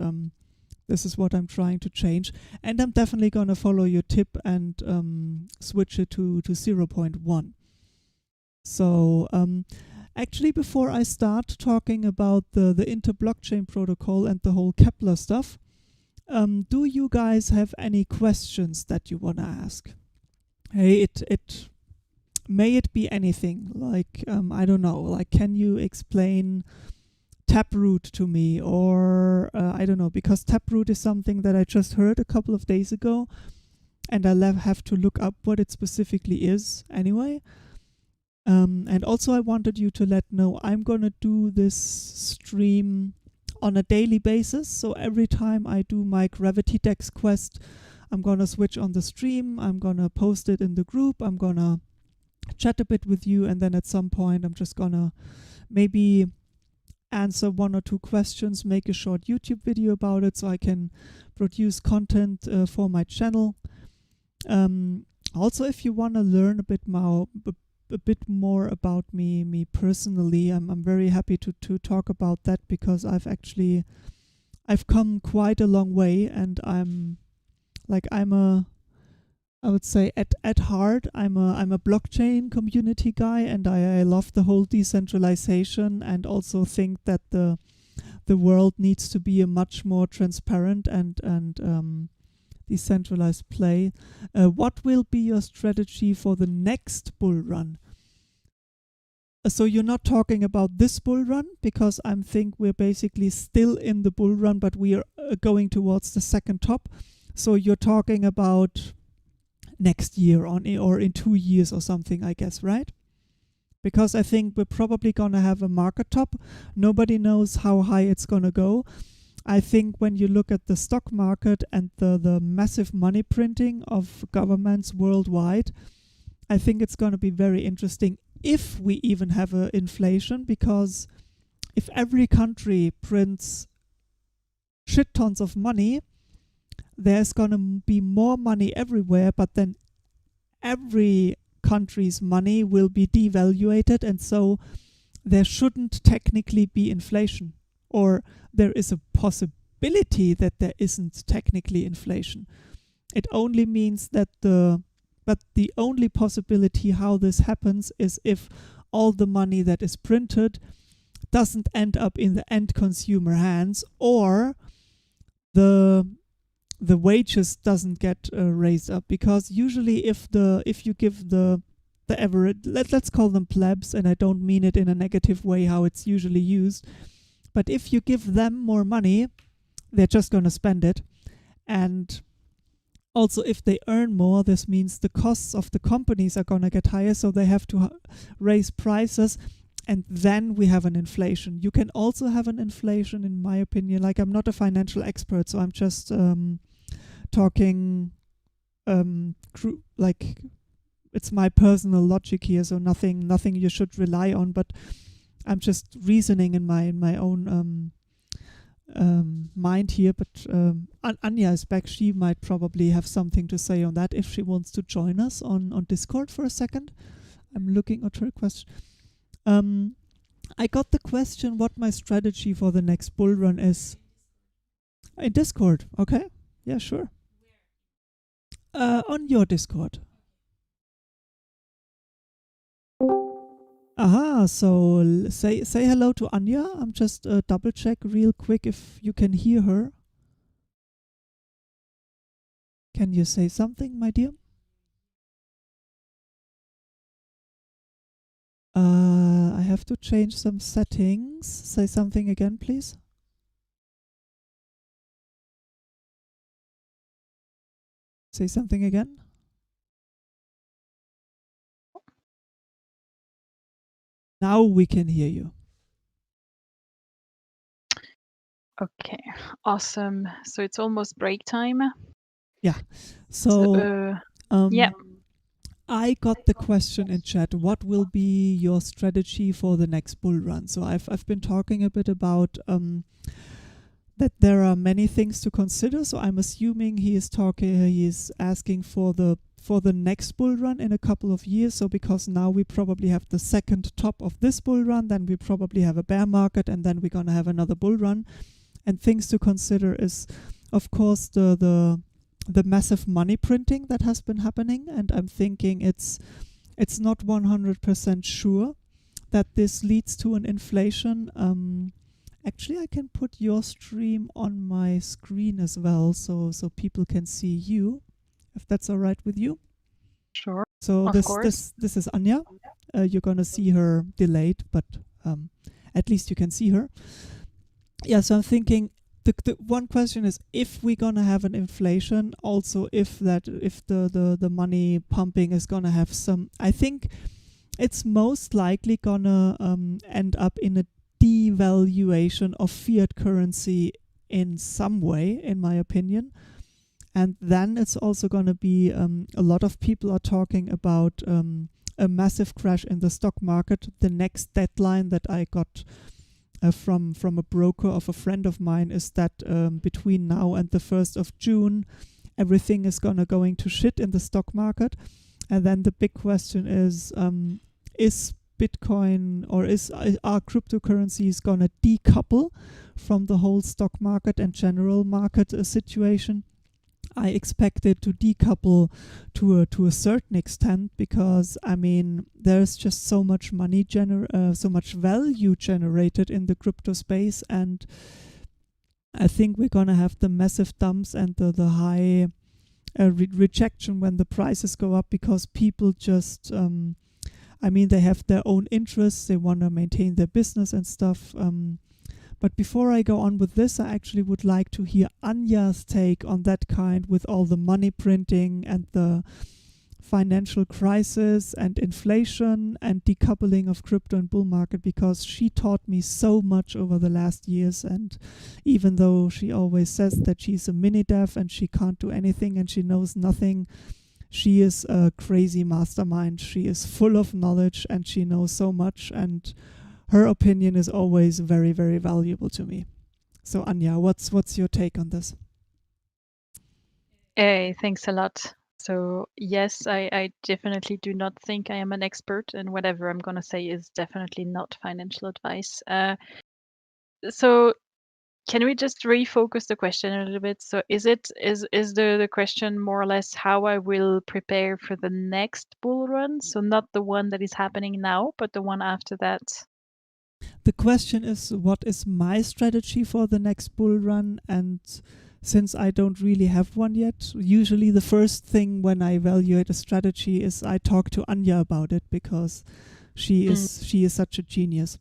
this is what I'm trying to change. And I'm definitely going to follow your tip and switch it to 0.1. So actually, before I start talking about the inter-blockchain protocol and the whole Kepler stuff, do you guys have any questions that you want to ask? Hey, may it be anything, like, I don't know, like, can you explain Taproot to me, or I don't know, because Taproot is something that I just heard a couple of days ago, and I have to look up what it specifically is anyway. And also I wanted you to know I'm gonna do this stream on a daily basis, so every time I do my GravityDex quest, I'm gonna switch on the stream, I'm gonna post it in the group, I'm gonna chat a bit with you, and then at some point I'm just gonna maybe answer 1 or 2 questions, make a short YouTube video about it so I can produce content for my channel. Also, if you want to learn a bit more about me personally, I'm very happy to talk about that, because I've come quite a long way, and I would say at heart I'm a blockchain community guy, and I love the whole decentralization, and also think that the world needs to be a much more transparent and decentralized play. What will be your strategy for the next bull run? So you're not talking about this bull run, because I think we're basically still in the bull run, but we are going towards the second top. So you're talking about next year or in 2 years or something, I guess, right? Because I think we're probably gonna have a market top. Nobody knows how high it's gonna go. I think when you look at the stock market and the massive money printing of governments worldwide, I think it's gonna be very interesting if we even have inflation, because if every country prints shit tons of money, there's going to be more money everywhere, but then every country's money will be devaluated, and so there shouldn't technically be inflation, or there is a possibility that there isn't technically inflation. It only means that but the only possibility how this happens is if all the money that is printed doesn't end up in the end consumer hands, or the wages doesn't get raised up. Because usually if you give the average, let's call them plebs, and I don't mean it in a negative way how it's usually used, but if you give them more money, they're just going to spend it. And also, if they earn more, this means the costs of the companies are going to get higher, so they have to raise prices, and then we have an inflation. You can also have an inflation, in my opinion. Like, I'm not a financial expert, so I'm just talking like, it's my personal logic here, so nothing you should rely on, but I'm just reasoning in my own mind here, but Anya is back. She might probably have something to say on that if she wants to join us on Discord for a second. I'm looking at her question. I got the question what my strategy for the next bull run is. In Discord, okay? Yeah, sure. On your Discord. Aha, so say hello to Anya. I'm just double check real quick if you can hear her. Can you say something, my dear? I have to change some settings. Say something again, please. Say something again. Now we can hear you. Okay, awesome. So it's almost break time. Yeah. So yeah. I got the question in chat, what will be your strategy for the next bull run? So I've been talking a bit about that there are many things to consider. So I'm assuming he is asking for the next bull run in a couple of years. So because now we probably have the second top of this bull run, then we probably have a bear market, and then we're gonna have another bull run. And things to consider is, of course, the massive money printing that has been happening, and I'm thinking it's not 100% sure that this leads to an inflation. Actually, I can put your stream on my screen as well, so people can see you, if that's all right with you. Sure. So this is Anya. You're gonna see her delayed, but at least you can see her. Yeah, so I'm thinking the one question is if we're gonna have an inflation, also if the money pumping is gonna have some. I think it's most likely gonna end up in a devaluation of fiat currency in some way, in my opinion. And then it's also going to be a lot of people are talking about a massive crash in the stock market. The next deadline that I got from a broker of a friend of mine is that between now and the 1st of June, everything is going to shit in the stock market. And then the big question is Bitcoin or are cryptocurrencies going to decouple from the whole stock market and general market situation? I expect it to decouple to a certain extent, because I mean there's just so much money so much value generated in the crypto space, and I think we're gonna have the massive dumps and the high rejection when the prices go up, because people just I mean they have their own interests, they want to maintain their business and stuff. But before I go on with this, I actually would like to hear Anya's take on that kind, with all the money printing and the financial crisis and inflation and decoupling of crypto and bull market, because she taught me so much over the last years. And even though she always says that she's a mini dev and she can't do anything and she knows nothing, she is a crazy mastermind. She is full of knowledge and she knows so much, and her opinion is always very, very valuable to me. So Anya, what's your take on this? Hey, thanks a lot. So yes, I definitely do not think I am an expert, and whatever I'm gonna say is definitely not financial advice. So can we just refocus the question a little bit? So is the question more or less how I will prepare for the next bull run? So not the one that is happening now, but the one after that. The question is, what is my strategy for the next bull run? And since I don't really have one yet, usually the first thing when I evaluate a strategy is I talk to Anya about it, because she is such a genius.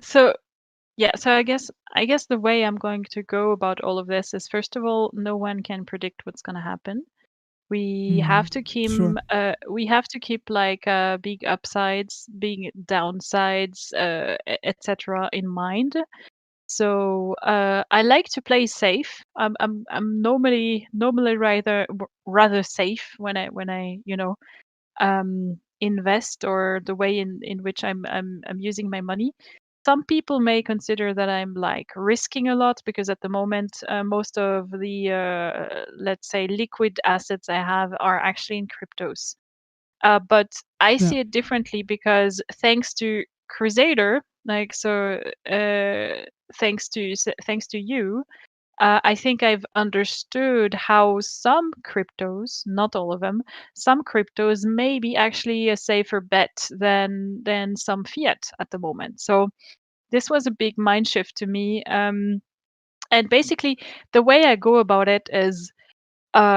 So yeah, so I guess the way I'm going to go about all of this is, first of all, no one can predict what's going to happen. We have to keep like big upsides, big downsides, etc. in mind. So I like to play safe. I'm normally rather safe when I invest or the way in which I'm using my money. Some people may consider that I'm like risking a lot because at the moment most of the let's say liquid assets I have are actually in cryptos. But I see it differently because thanks to Crusader, like so, thanks to you, I think I've understood how some cryptos, not all of them, some cryptos may be actually a safer bet than some fiat at the moment. So this was a big mind shift to me. And basically, the way I go about it is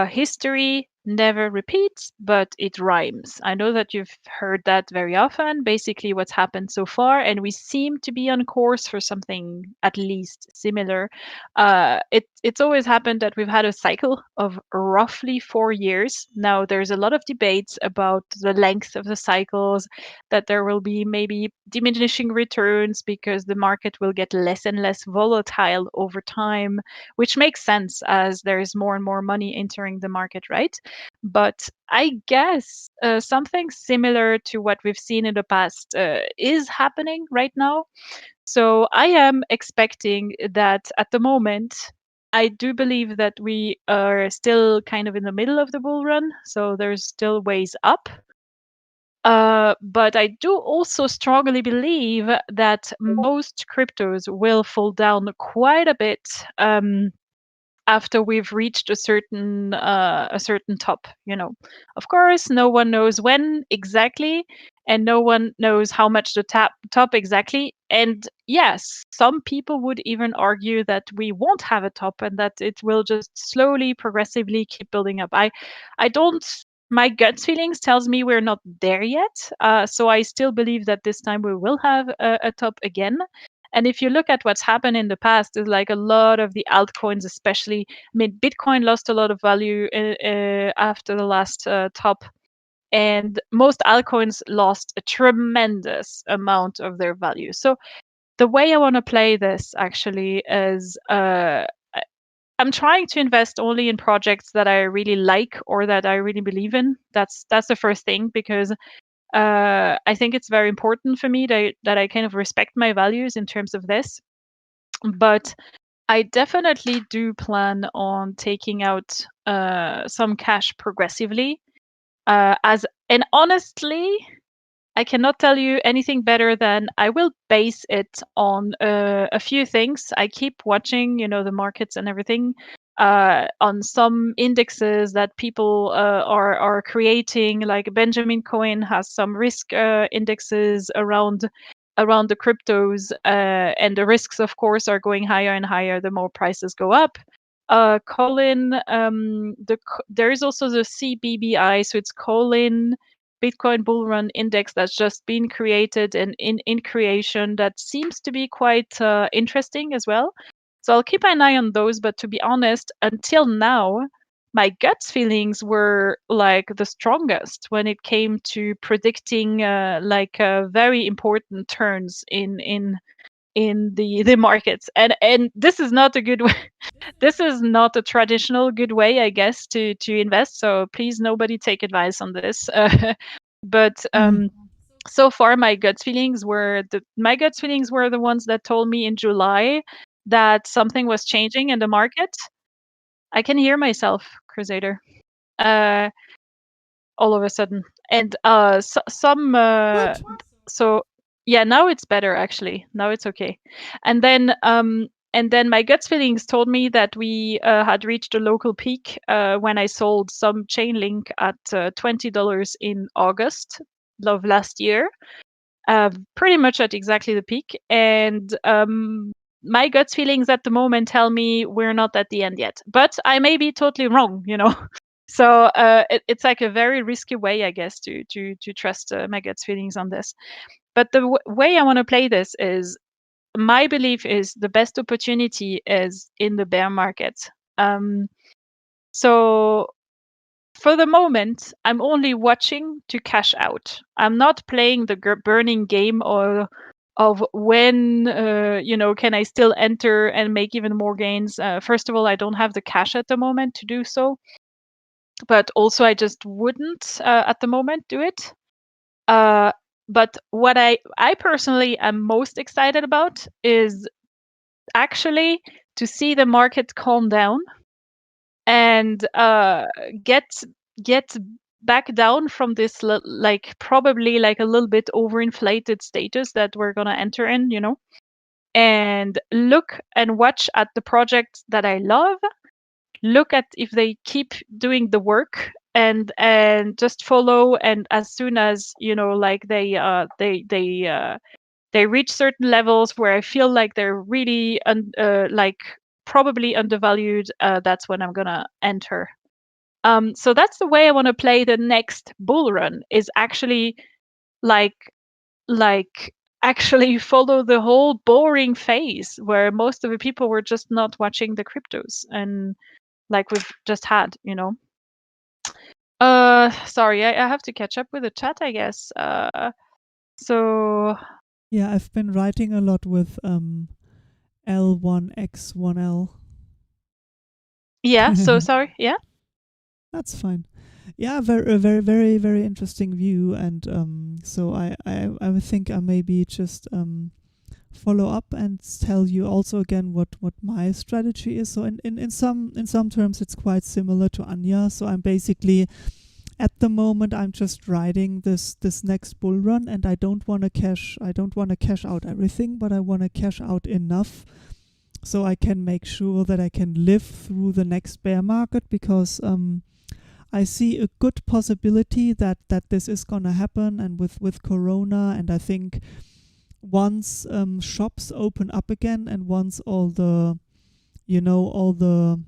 history never repeats, but it rhymes. I know that you've heard that very often, basically what's happened so far, and we seem to be on course for something at least similar. It's always happened that we've had a cycle of roughly 4 years. Now, there's a lot of debates about the length of the cycles, that there will be maybe diminishing returns because the market will get less and less volatile over time, which makes sense as there's more and more money entering the market, right? But I guess something similar to what we've seen in the past is happening right now. So I am expecting that at the moment, I do believe that we are still kind of in the middle of the bull run. So there's still ways up. But I do also strongly believe that most cryptos will fall down quite a bit after we've reached a certain top. Of course, no one knows when exactly, and no one knows how much the top exactly. And yes, some people would even argue that we won't have a top and that it will just slowly, progressively keep building up. I don't. My gut feelings tells me we're not there yet. So I still believe that this time we will have a top again. And if you look at what's happened in the past, is like a lot of the altcoins, especially. I mean, Bitcoin lost a lot of value after the last top, and most altcoins lost a tremendous amount of their value. So the way I want to play this actually is I'm trying to invest only in projects that I really like or that I really believe in. That's the first thing, because I think it's very important for me that I kind of respect my values in terms of this. But I definitely do plan on taking out some cash progressively. And honestly, I cannot tell you anything better than I will base it on a few things. I keep watching, the markets and everything, on some indexes that people are creating. Like Benjamin Cohen has some risk indexes around the cryptos, and the risks, of course, are going higher and higher the more prices go up. Colin, there is also the CBBI, so it's Colin Bitcoin Bull Run Index that's just been created and in creation, that seems to be quite interesting as well. So I'll keep an eye on those. But to be honest, until now, my gut feelings were like the strongest when it came to predicting very important turns in the markets. And this is not a good way. This is not a traditional good way, I guess, to invest. So please, nobody take advice on this. But so far, my gut feelings were the ones that told me in July that something was changing in the market. I can hear myself, Crusader, all of a sudden, and What? so yeah, now it's better actually. Now it's okay. And then my gut feelings told me that we had reached a local peak when I sold some Chainlink at $20 in August of last year, pretty much at exactly the peak. And my gut feelings at the moment tell me we're not at the end yet, but I may be totally wrong. So it's like a very risky way, I guess, to trust my gut feelings on this. But the way I want to play this is, my belief is the best opportunity is in the bear market. So for the moment, I'm only watching to cash out. I'm not playing the burning game of when can I still enter and make even more gains. First of all, I don't have the cash at the moment to do so, but also I just wouldn't at the moment do it. But what I personally am most excited about is actually to see the market calm down and get back down from this like probably like a little bit overinflated status that we're gonna enter in, and look and watch at the projects that I love, look at if they keep doing the work, and just follow, and as soon as like they reach certain levels where I feel like they're really like probably undervalued, that's when I'm gonna enter. So that's the way I want to play the next bull run, is actually like actually follow the whole boring phase where most of the people were just not watching the cryptos, and like we've just had. Sorry, I have to catch up with the chat, I guess. So Yeah, I've been writing a lot with L1X1L. yeah, so sorry. Yeah. That's fine. Yeah, very, very, very interesting view, and so I would think I maybe just follow up and tell you also again what my strategy is. So in some terms, it's quite similar to Anya. So I'm basically at the moment I'm just riding this next bull run, and I don't want to cash out everything, but I want to cash out enough so I can make sure that I can live through the next bear market, because I see a good possibility that this is gonna happen, and with Corona, and I think once shops open up again, and once all the all the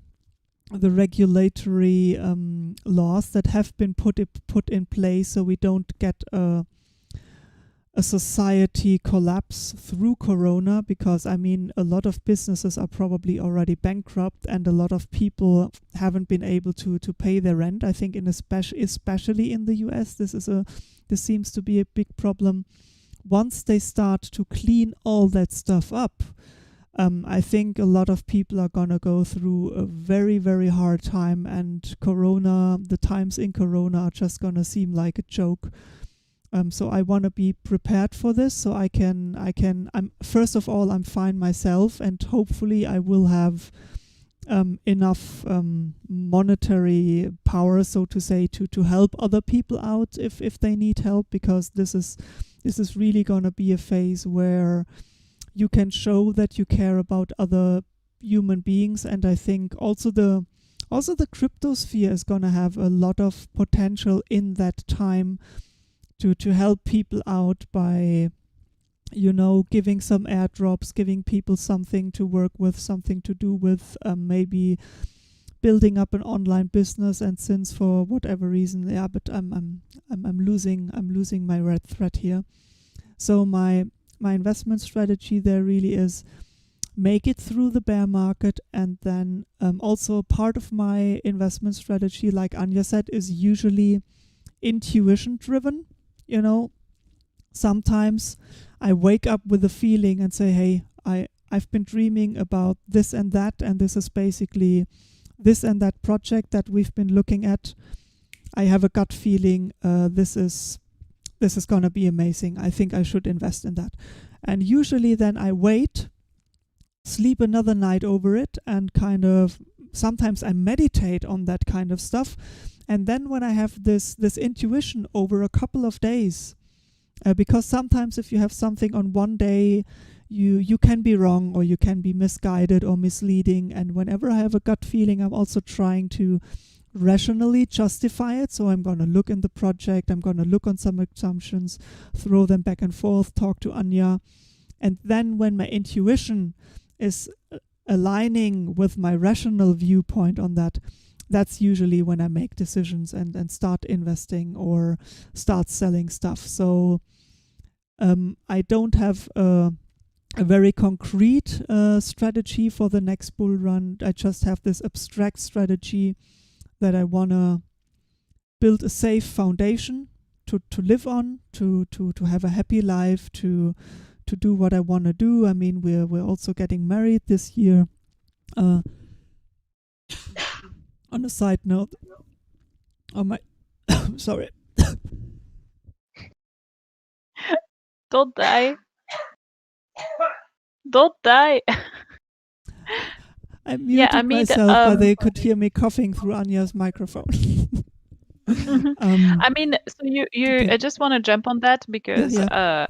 regulatory laws that have been put in place, so we don't get a society collapse through Corona, because I mean a lot of businesses are probably already bankrupt, and a lot of people haven't been able to pay their rent. I think especially in the US, this seems to be a big problem. Once they start to clean all that stuff up, I think a lot of people are gonna go through a very, very hard time, and the times in Corona are just gonna seem like a joke. So I want to be prepared for this, so I'm first of all, I'm fine myself, and hopefully I will have enough monetary power, so to say, to help other people out if they need help, because this is really going to be a phase where you can show that you care about other human beings. And I think also the crypto sphere is going to have a lot of potential in that time to help people out by giving some airdrops, giving people something to work with, something to do with, maybe building up an online business. And since for whatever reason, yeah, but I'm losing my red thread here. So my investment strategy there really is make it through the bear market, and then also part of my investment strategy, like Anya said, is usually intuition driven. Sometimes I wake up with a feeling and say, hey, I've been dreaming about this and that, and this is basically this and that project that we've been looking at. I have a gut feeling this is going to be amazing. I think I should invest in that. And usually then I wait, sleep another night over it, and kind of sometimes I meditate on that kind of stuff. And then when I have this intuition over a couple of days, because sometimes if you have something on one day, you can be wrong, or you can be misguided or misleading. And whenever I have a gut feeling, I'm also trying to rationally justify it. So I'm going to look in the project, I'm going to look on some assumptions, throw them back and forth, talk to Anya. And then when my intuition is aligning with my rational viewpoint on that, that's usually when I make decisions and start investing or start selling stuff. So I don't have a very concrete strategy for the next bull run. I just have this abstract strategy that I want to build a safe foundation to live on, to have a happy life, to do what I want to do. I mean, we're also getting married this year. On a side note, on my sorry, Don't die. Don't die. I Yeah, I muted mean, myself, but they could hear me coughing through Anya's microphone. I mean, so Okay. I just want to jump on that because Yeah.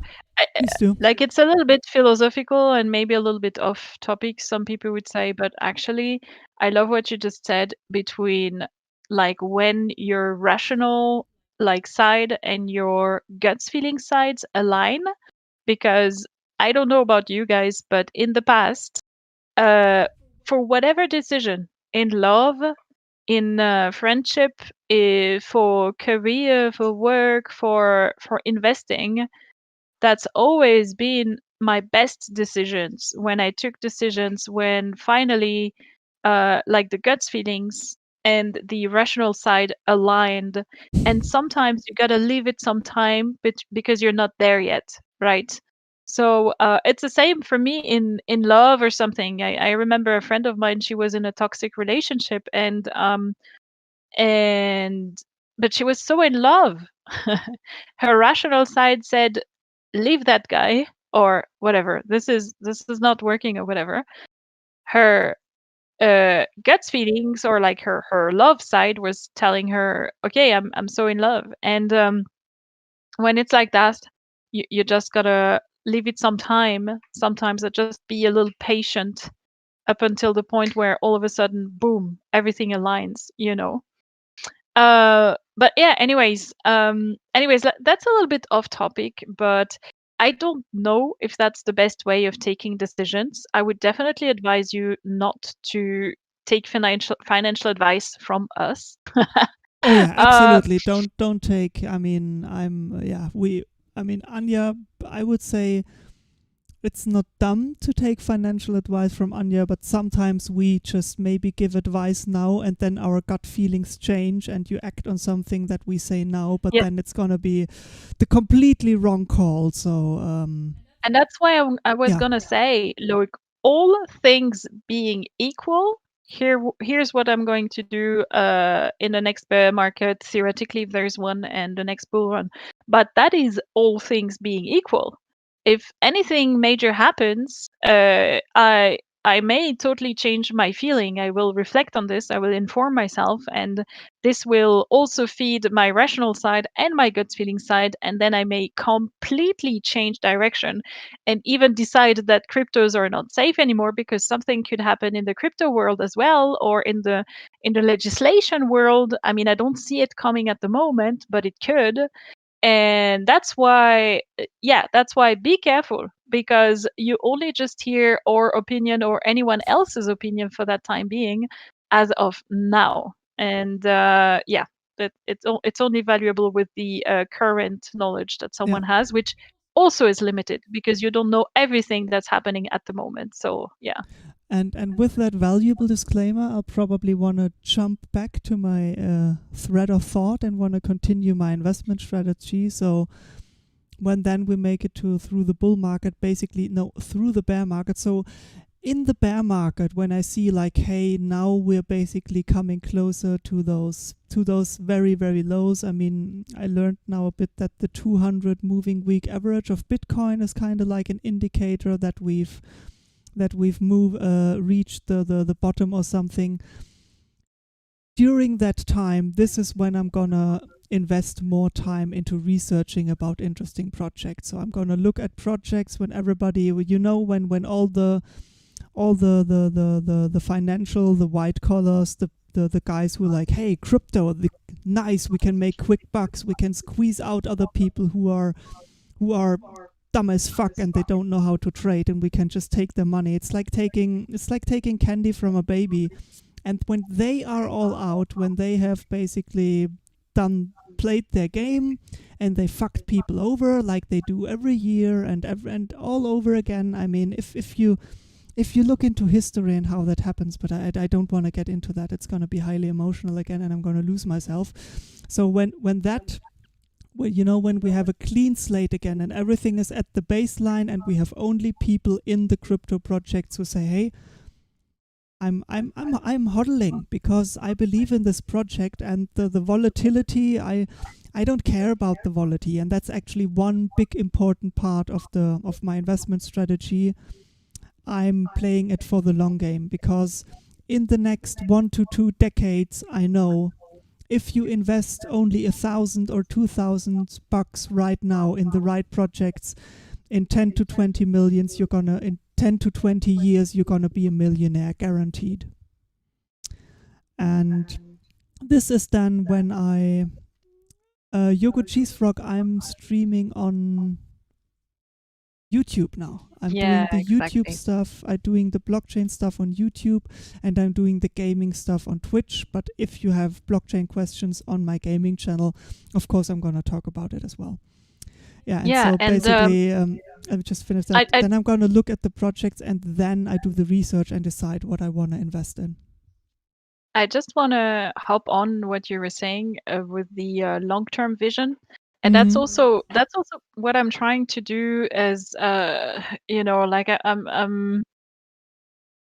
Please do. like it's a little bit philosophical and maybe a little bit off topic, some people would say, but actually, I love what you just said between like when your rational like side and your guts feeling sides align, because I don't know about you guys, but in the past, for whatever decision in love, in friendship, for career, for work, for investing, that's always been my best decisions. When I took decisions, when finally, like the guts feelings and the rational side aligned. And sometimes you gotta leave it some time, because you're not there yet, right? So it's the same for me in love or something. I remember a friend of mine. She was in a toxic relationship, and but she was so in love. Her rational side said, leave that guy, or whatever, this is not working, or whatever. Her guts feelings, or like her love side, was telling her, okay, I'm so in love. And when it's like that, you just gotta leave it some time. Sometimes just be a little patient up until the point where all of a sudden, boom, everything aligns. But yeah, anyways, that's a little bit off topic, but I don't know if that's the best way of taking decisions. I would definitely advise you not to take financial advice from us. Oh yeah, uh, absolutely. Don't take. I mean, yeah. I mean, Anya. I would say it's not dumb to take financial advice from Anya, but sometimes we just maybe give advice now and then our gut feelings change and you act on something that we say now, but yes, then it's gonna be the completely wrong call. So and that's why I was yeah. gonna say, look, all things being equal, here's what I'm going to do in the next bear market, theoretically, if there's one, and the next bull run. But that is all things being equal. If anything major happens, I may totally change my feeling. I will reflect on this. I will inform myself, and this will also feed my rational side and my gut feeling side. And then I may completely change direction and even decide that cryptos are not safe anymore, because something could happen in the crypto world as well, or in the legislation world. I mean, I don't see it coming at the moment, but it could. And that's why be careful, because you only just hear our opinion or anyone else's opinion for that time being, as of now. And yeah, that it's only valuable with the current knowledge that Yeah. someone has, which also is limited, because you don't know everything that's happening at the moment. So yeah. And with that valuable disclaimer, I'll probably want to jump back to my thread of thought and want to continue my investment strategy. So when then we make it through the bull market, basically no, through the bear market. So in the bear market, when I see like, hey, now we're basically coming closer to those very, very lows. I mean, I learned now a bit that the 200 moving week average of Bitcoin is kind of like an indicator that we've reached the bottom or something. During that time, this is when I'm gonna invest more time into researching about interesting projects. So I'm gonna look at projects when everybody, when all the financial, the white collars, the guys who are like, hey, crypto, nice, we can make quick bucks, we can squeeze out other people who are dumb as fuck and they don't know how to trade, and we can just take their money. It's like taking candy from a baby. And when they are all out, when they have basically played their game and they fucked people over like they do every year and all over again. I mean, if you look into history and how that happens, but I don't want to get into that. It's going to be highly emotional again and I'm going to lose myself. So when we have a clean slate again and everything is at the baseline and we have only people in the crypto projects who say, hey, I'm hodling because I believe in this project and the volatility. I don't care about the volatility, and that's actually one big important part of my investment strategy. I'm playing it for the long game, because in the next 1 to 2 decades, I know if you invest only $1,000 or $2,000 right now in the right projects, in 10 to 20 millions, in 10 to 20 years, you're gonna be a millionaire, guaranteed. And this is done when Yogo Cheese Frog, I'm streaming on YouTube now. I'm doing the YouTube stuff. I'm doing the blockchain stuff on YouTube, and I'm doing the gaming stuff on Twitch. But if you have blockchain questions on my gaming channel, of course, I'm going to talk about it as well. Yeah, and so basically, I've just finished that. Then I'm going to look at the projects, and then I do the research and decide what I want to invest in. I just want to hop on what you were saying with the long-term vision. And that's also what I'm trying to do as like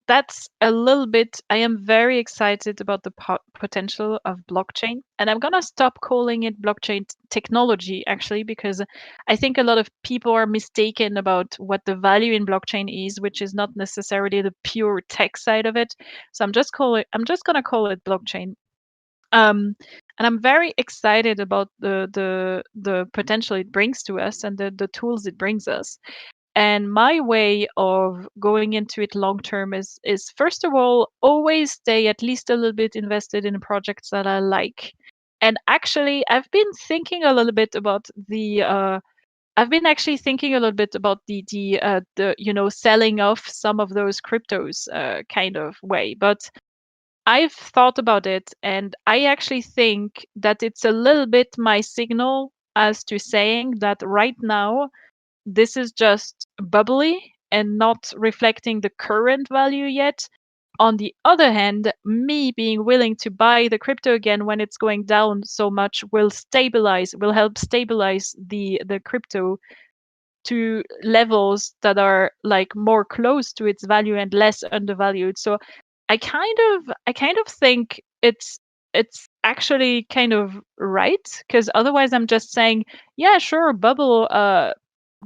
that's a little bit, I am very excited about the potential of blockchain, and I'm gonna stop calling it blockchain technology, actually, because I think a lot of people are mistaken about what the value in blockchain is, which is not necessarily the pure tech side of it. So I'm just gonna call it blockchain. And I'm very excited about the potential it brings to us and the tools it brings us. And my way of going into it long term is first of all, always stay at least a little bit invested in projects that I like. And actually, I've been thinking a little bit about the selling off some of those cryptos kind of way. But I've thought about it, and I actually think that it's a little bit my signal as to saying that right now this is just bubbly and not reflecting the current value yet. On the other hand, me being willing to buy the crypto again when it's going down so much will help stabilize the crypto to levels that are like more close to its value and less undervalued. So I kind of think it's actually kind of right, because otherwise I'm just saying, yeah, sure, bubble,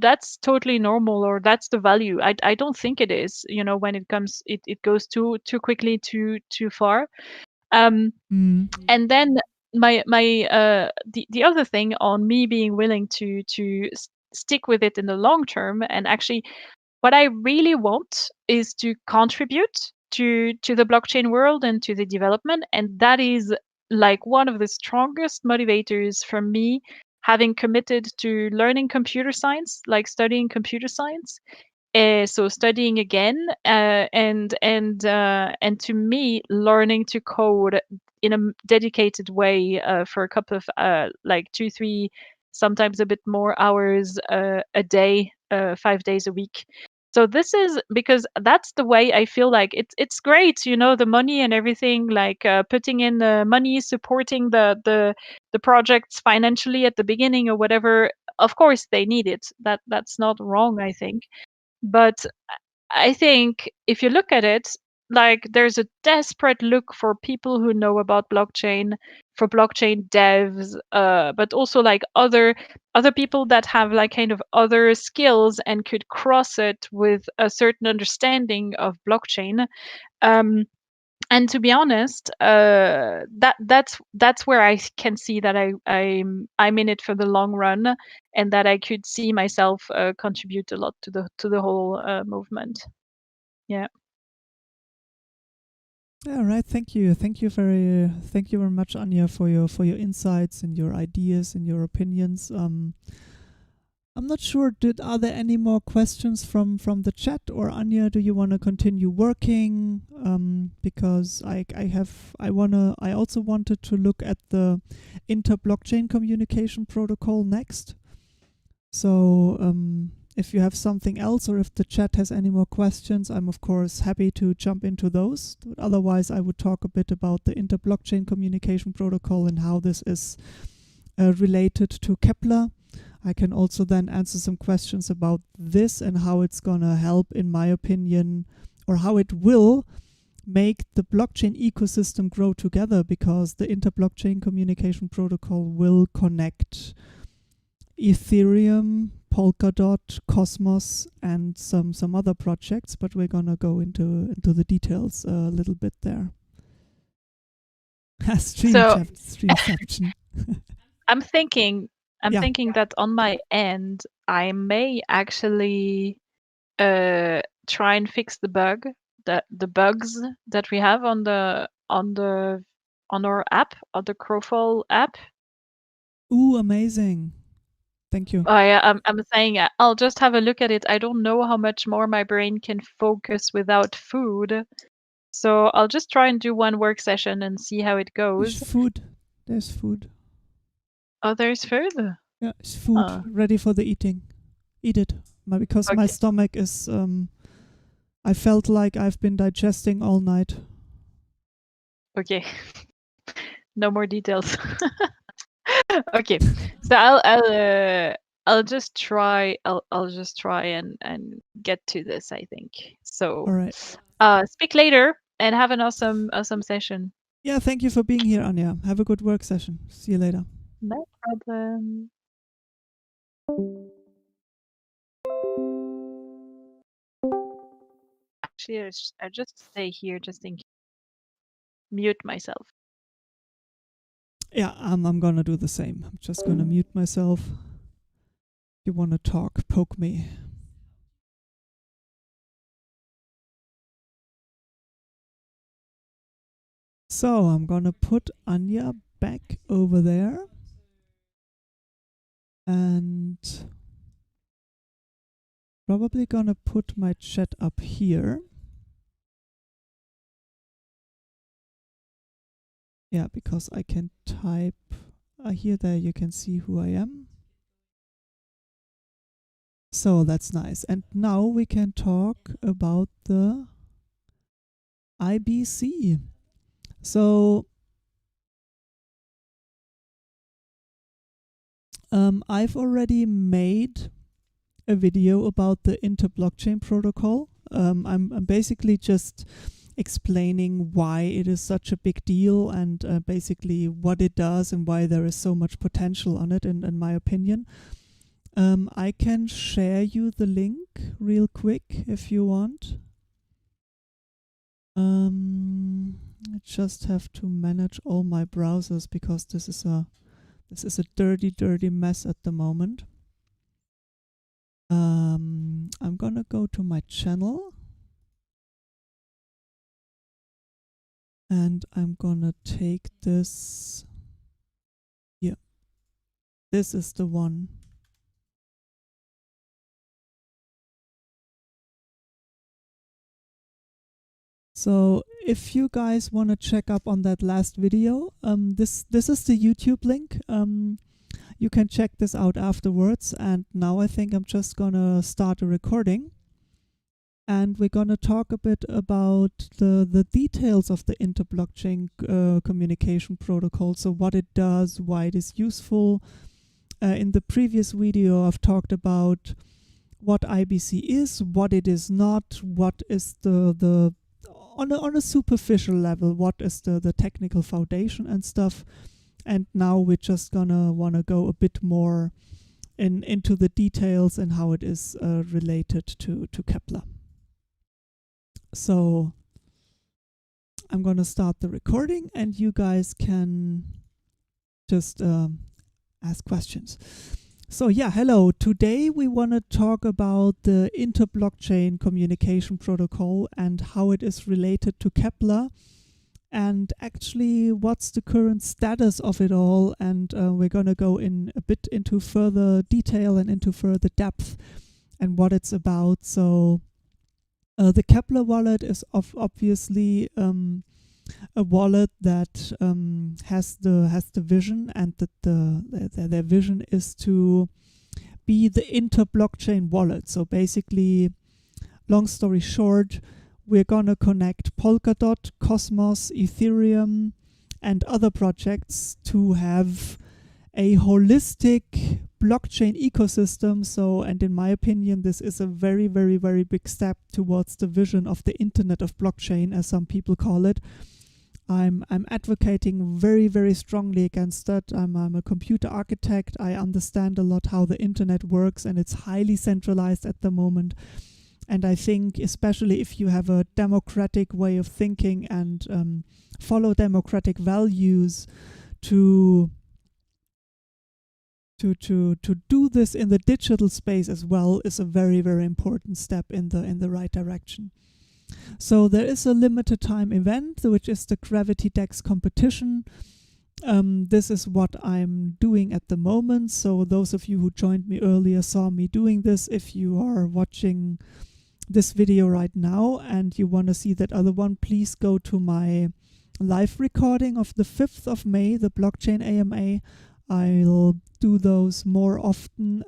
that's totally normal, or that's the value. I don't think it is, when it comes, it goes too quickly, too far. And then the other thing on me being willing to stick with it in the long term, and actually what I really want is to contribute to the blockchain world and to the development, and that is like one of the strongest motivators for me, having committed to learning computer science, like studying computer science. So studying again, and to me, learning to code in a dedicated way for a couple of like 2, 3, sometimes a bit more hours a day, 5 days a week. So this is because that's the way I feel like it's great, the money and everything, like putting in the money, supporting the projects financially at the beginning or whatever. Of course, they need it. That's not wrong, I think. But I think if you look at it, like there's a desperate look for people who know about blockchain, for blockchain devs, but also like other people that have like kind of other skills and could cross it with a certain understanding of blockchain. And to be honest, that's where I can see that I'm in it for the long run, and that I could see myself contribute a lot to the whole movement. Yeah. Yeah, right. Thank you very much, Anja, for your insights and your ideas and your opinions. I'm not sure. Are there any more questions from the chat, or Anja, do you want to continue working? Because I also wanted to look at the inter-blockchain communication protocol next. So if you have something else, or if the chat has any more questions, I'm of course happy to jump into those. But otherwise, I would talk a bit about the inter-blockchain communication protocol and how this is related to Kepler. I can also then answer some questions about this and how it's gonna help, in my opinion, or how it will make the blockchain ecosystem grow together, because the inter-blockchain communication protocol will connect Ethereum, Polkadot, Cosmos, and some other projects, but we're gonna go into the details a little bit there. Streamception. I'm thinking that on my end, I may actually try and fix the bugs that we have on our app, on the Crowfall app. Ooh, amazing. Thank you. I'm saying I'll just have a look at it. I don't know how much more my brain can focus without food. So I'll just try and do one work session and see how it goes. There's food. Oh, there's food? Yeah, it's food ready for the eating. Eat it. Because my stomach is... I felt like I've been digesting all night. Okay. No more details. Okay. So I'll just try and get to this, I think. So all right. Speak later and have an awesome session. Yeah, thank you for being here, Anja. Have a good work session. See you later. No problem. Actually, I just stay here just in case. Mute myself. Yeah, I'm gonna do the same. I'm just gonna mute myself. If you wanna talk, poke me. So I'm gonna put Anja back over there. And probably gonna put my chat up here. Yeah, because I can type here, there you can see who I am. So that's nice. And now we can talk about the IBC. So I've already made a video about the inter-blockchain protocol. I'm basically just explaining why it is such a big deal and basically what it does and why there is so much potential on it, in my opinion. I can share you the link real quick if you want. I just have to manage all my browsers because this is a dirty mess at the moment. I'm gonna go to my channel and I'm gonna take this here. This is the one. So if you guys want to check up on that last video, this is the YouTube link. You can check this out afterwards. And now I think I'm just gonna start a recording. And we're gonna talk a bit about the details of the inter-blockchain communication protocol. So what it does, why it is useful. In the previous video, I've talked about what IBC is, what it is not, what is the on a superficial level, what is the technical foundation and stuff. And now we're just gonna wanna go a bit more into the details and how it is related to Kepler. So I'm gonna start the recording and you guys can just ask questions. So yeah, hello. Today we want to talk about the inter-blockchain communication protocol and how it is related to Kepler, and actually what's the current status of it all. And we're going to go in a bit into further detail and into further depth and what it's about. So the Kepler wallet is obviously a wallet that has the vision, and that their vision is to be the inter-blockchain wallet. So basically, long story short, we're gonna connect Polkadot, Cosmos, Ethereum, and other projects to have a holistic blockchain ecosystem. So, and in my opinion, this is a very, very, very big step towards the vision of the Internet of Blockchain, as some people call it. I'm advocating very, very strongly against that. I'm a computer architect. I understand a lot how the internet works, and it's highly centralized at the moment. And I think, especially if you have a democratic way of thinking and follow democratic values, to do this in the digital space as well is a very, very important step in the right direction. So there is a limited time event, which is the GravityDex competition. This is what I'm doing at the moment. So those of you who joined me earlier saw me doing this. If you are watching this video right now and you want to see that other one, please go to my live recording of the 5th of May, the Blockchain AMA. I'll do those more often.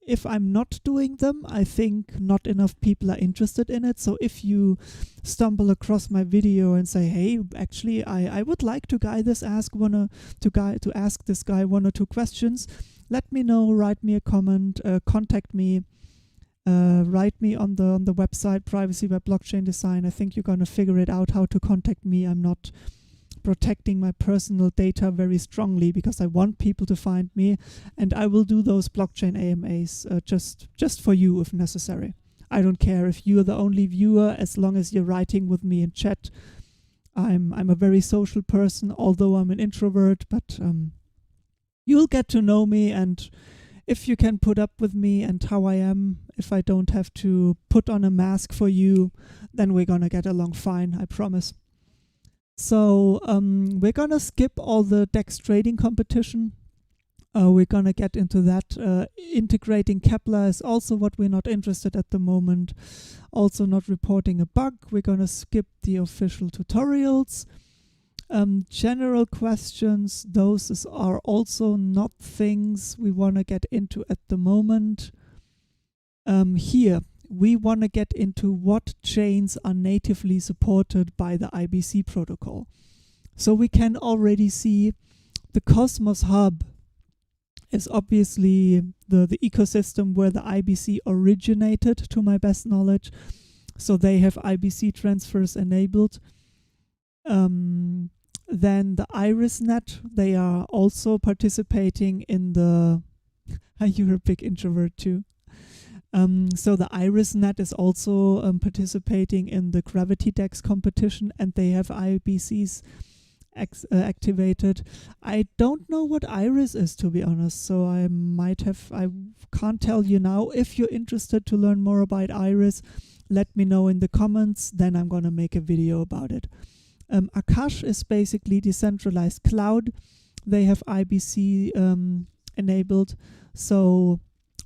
If I'm not doing them, I think not enough people are interested in it. So if you stumble across my video and say, hey, actually, I would like to ask this guy one or two questions, let me know, write me a comment, contact me, write me on the website, Privacy by Blockchain Design. I think you're going to figure it out how to contact me. I'm not protecting my personal data very strongly because I want people to find me, and I will do those blockchain AMAs just for you if necessary. I don't care if you're the only viewer, as long as you're writing with me in chat. I'm a very social person, although I'm an introvert, but you'll get to know me, and if you can put up with me and how I am, if I don't have to put on a mask for you, then we're gonna get along fine, I promise. So we're gonna skip all the DEX trading competition. We're gonna get into that. Integrating Kepler is also what we're not interested at the moment. Also not reporting a bug. We're gonna skip the official tutorials. General questions, those are also not things we wanna get into at the moment. Here, we want to get into what chains are natively supported by the IBC protocol. So we can already see the Cosmos Hub is obviously the ecosystem where the IBC originated, to my best knowledge. So they have IBC transfers enabled. Then the IrisNet, they are also participating in the... You're a big introvert too. So the IrisNet is also participating in the GravityDex competition, and they have IBCs activated. I don't know what Iris is, to be honest, so I can't tell you now. If you're interested to learn more about Iris, let me know in the comments, then I'm gonna make a video about it. Akash is basically decentralized cloud. They have IBC enabled, so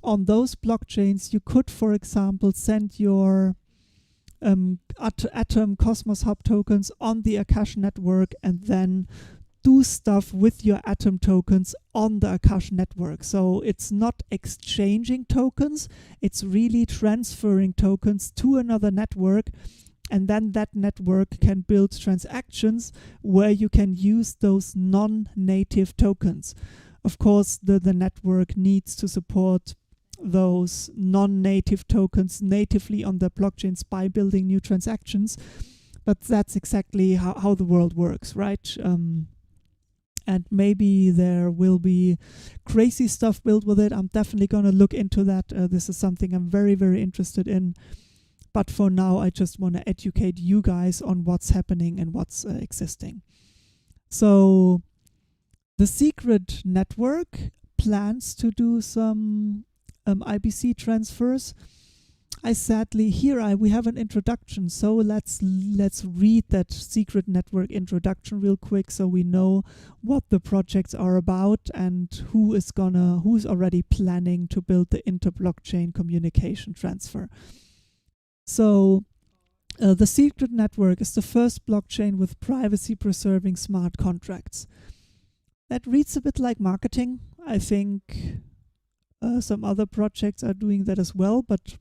on those blockchains, you could, for example, send your Atom Cosmos Hub tokens on the Akash network and then do stuff with your Atom tokens on the Akash network. So it's not exchanging tokens, it's really transferring tokens to another network, and then that network can build transactions where you can use those non-native tokens. Of course, the network needs to support those non-native tokens natively on the blockchains by building new transactions, but that's exactly how the world works, right? And maybe there will be crazy stuff built with it. I'm definitely going to look into that. This is something I'm very, very interested in, but for now I just want to educate you guys on what's happening and what's existing. So the secret network plans to do some IBC transfers. We have an introduction, so let's read that secret network introduction real quick so we know what the projects are about and who's already planning to build the inter-blockchain communication transfer. So the secret network is the first blockchain with privacy-preserving smart contracts. That reads a bit like marketing. I think some other projects are doing that as well, but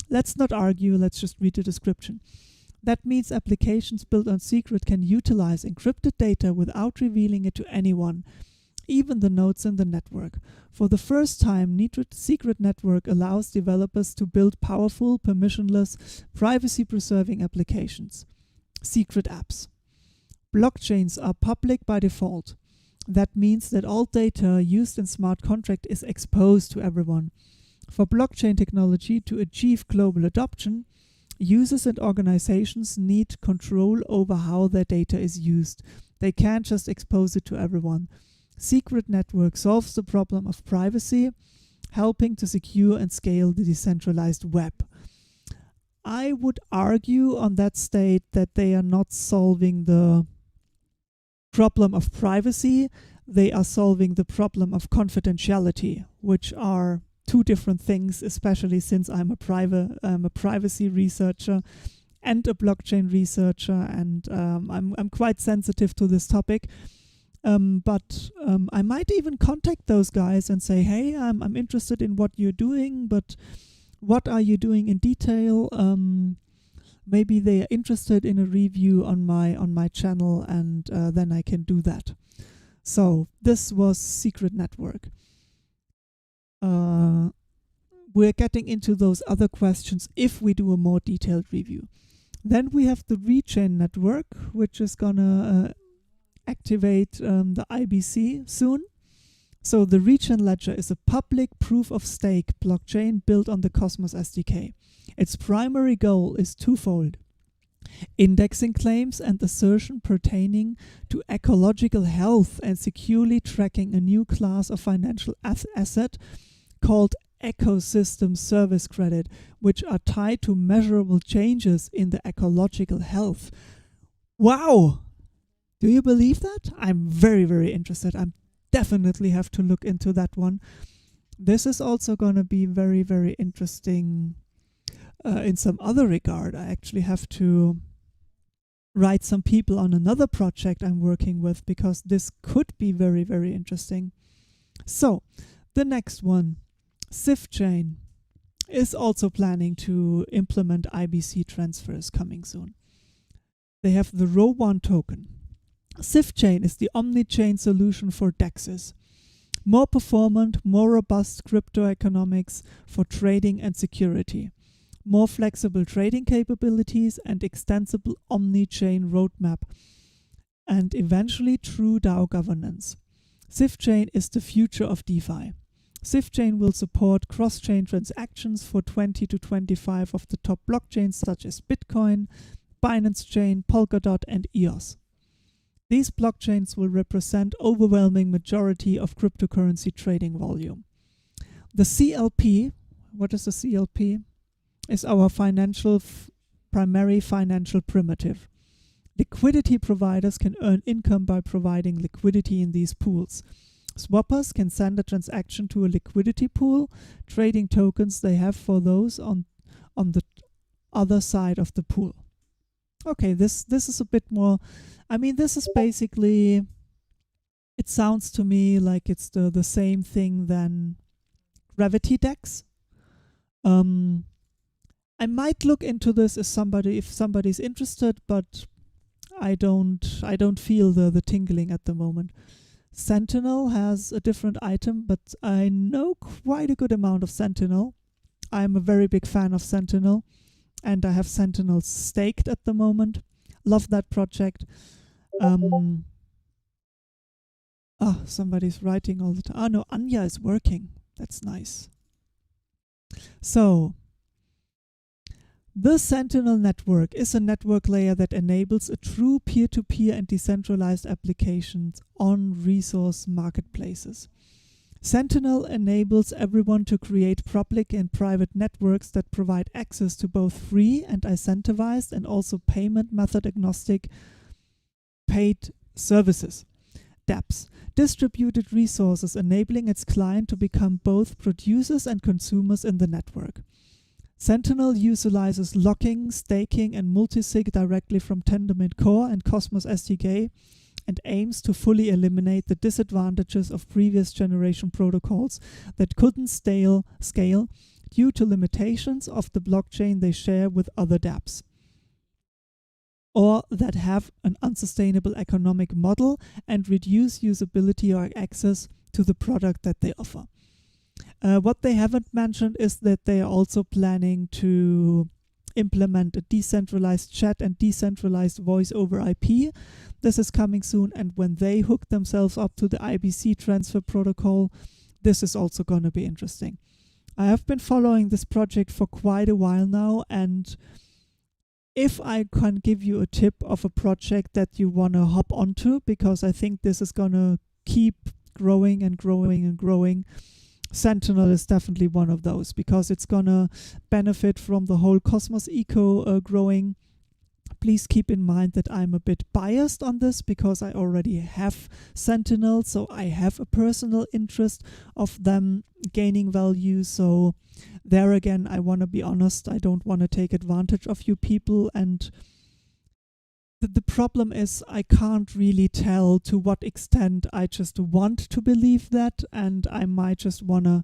let's not argue, let's just read the description. That means applications built on secret can utilize encrypted data without revealing it to anyone, even the nodes in the network. For the first time, Secret Network allows developers to build powerful, permissionless, privacy-preserving applications. Secret apps. Blockchains are public by default. That means that all data used in smart contract is exposed to everyone. For blockchain technology to achieve global adoption, users and organizations need control over how their data is used. They can't just expose it to everyone. Secret Network solves the problem of privacy, helping to secure and scale the decentralized web. I would argue on that state that they are not solving the problem of privacy, they are solving the problem of confidentiality, which are two different things, especially since I'm a privacy researcher and a blockchain researcher, and I'm quite sensitive to this topic. But I might even contact those guys and say, hey, I'm interested in what you're doing, but what are you doing in detail? Maybe they are interested in a review on my channel, and then I can do that. So this was Secret Network. We're getting into those other questions if we do a more detailed review. Then we have the Rechain network, which is gonna activate the IBC soon. So the Rechain ledger is a public proof-of-stake blockchain built on the Cosmos SDK. Its primary goal is twofold: indexing claims and assertion pertaining to ecological health and securely tracking a new class of financial asset called ecosystem service credit, which are tied to measurable changes in the ecological health. Wow! Do you believe that? I'm very, very interested. I definitely have to look into that one. This is also going to be very, very interesting in some other regard. I actually have to write some people on another project I'm working with, because this could be very, very interesting. So, the next one, SIFchain, is also planning to implement IBC transfers coming soon. They have the Row1 token. SIFchain is the omni-chain solution for DEXs. More performant, more robust crypto economics for trading and security. More flexible trading capabilities and extensible omni-chain roadmap. And eventually true DAO governance. SIFchain is the future of DeFi. SIFchain will support cross-chain transactions for 20 to 25 of the top blockchains such as Bitcoin, Binance Chain, Polkadot, and EOS. These blockchains will represent overwhelming majority of cryptocurrency trading volume. The CLP, what is the CLP? Is our primary financial primitive. Liquidity providers can earn income by providing liquidity in these pools. Swappers can send a transaction to a liquidity pool, trading tokens they have for those on the other side of the pool. Okay, this is a bit more, I mean, this is basically, it sounds to me like it's the same thing than GravityDex. I might look into this if somebody's interested, but I don't feel the tingling at the moment. Sentinel has a different item, but I know quite a good amount of Sentinel. I'm a very big fan of Sentinel, and I have Sentinel staked at the moment. Love that project. Somebody's writing all the time. Oh no, Anya is working. That's nice. So, the Sentinel network is a network layer that enables a true peer-to-peer and decentralized applications on resource marketplaces. Sentinel enables everyone to create public and private networks that provide access to both free and incentivized and also payment method agnostic paid services, dApps, distributed resources, enabling its client to become both producers and consumers in the network. Sentinel utilizes locking, staking, and multisig directly from Tendermint Core and Cosmos SDK, and aims to fully eliminate the disadvantages of previous generation protocols that couldn't scale due to limitations of the blockchain they share with other dApps. or that have an unsustainable economic model and reduce usability or access to the product that they offer. What they haven't mentioned is that they are also planning to implement a decentralized chat and decentralized voice over IP. This is coming soon, and when they hook themselves up to the IBC transfer protocol, this is also going to be interesting. I have been following this project for quite a while now, and if I can give you a tip of a project that you want to hop onto, because I think this is going to keep growing and growing and growing, Sentinel is definitely one of those, because it's going to benefit from the whole Cosmos eco growing. Please keep in mind that I'm a bit biased on this because I already have Sentinel, so I have a personal interest of them gaining value. So there again, I want to be honest, I don't want to take advantage of you people, and the problem is I can't really tell to what extent I just want to believe that, and I might just want to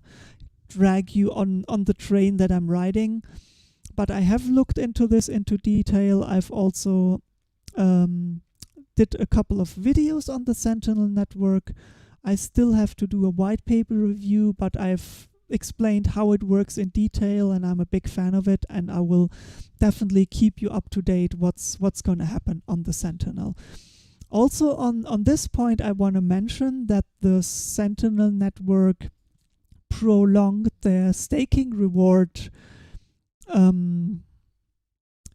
drag you on the train that I'm riding. But I have looked into this into detail. I've also did a couple of videos on the Sentinel network. I still have to do a white paper review, but I've explained how it works in detail, and I'm a big fan of it, and I will definitely keep you up to date what's going to happen on the Sentinel. Also on this point, I want to mention that the Sentinel network prolonged their staking reward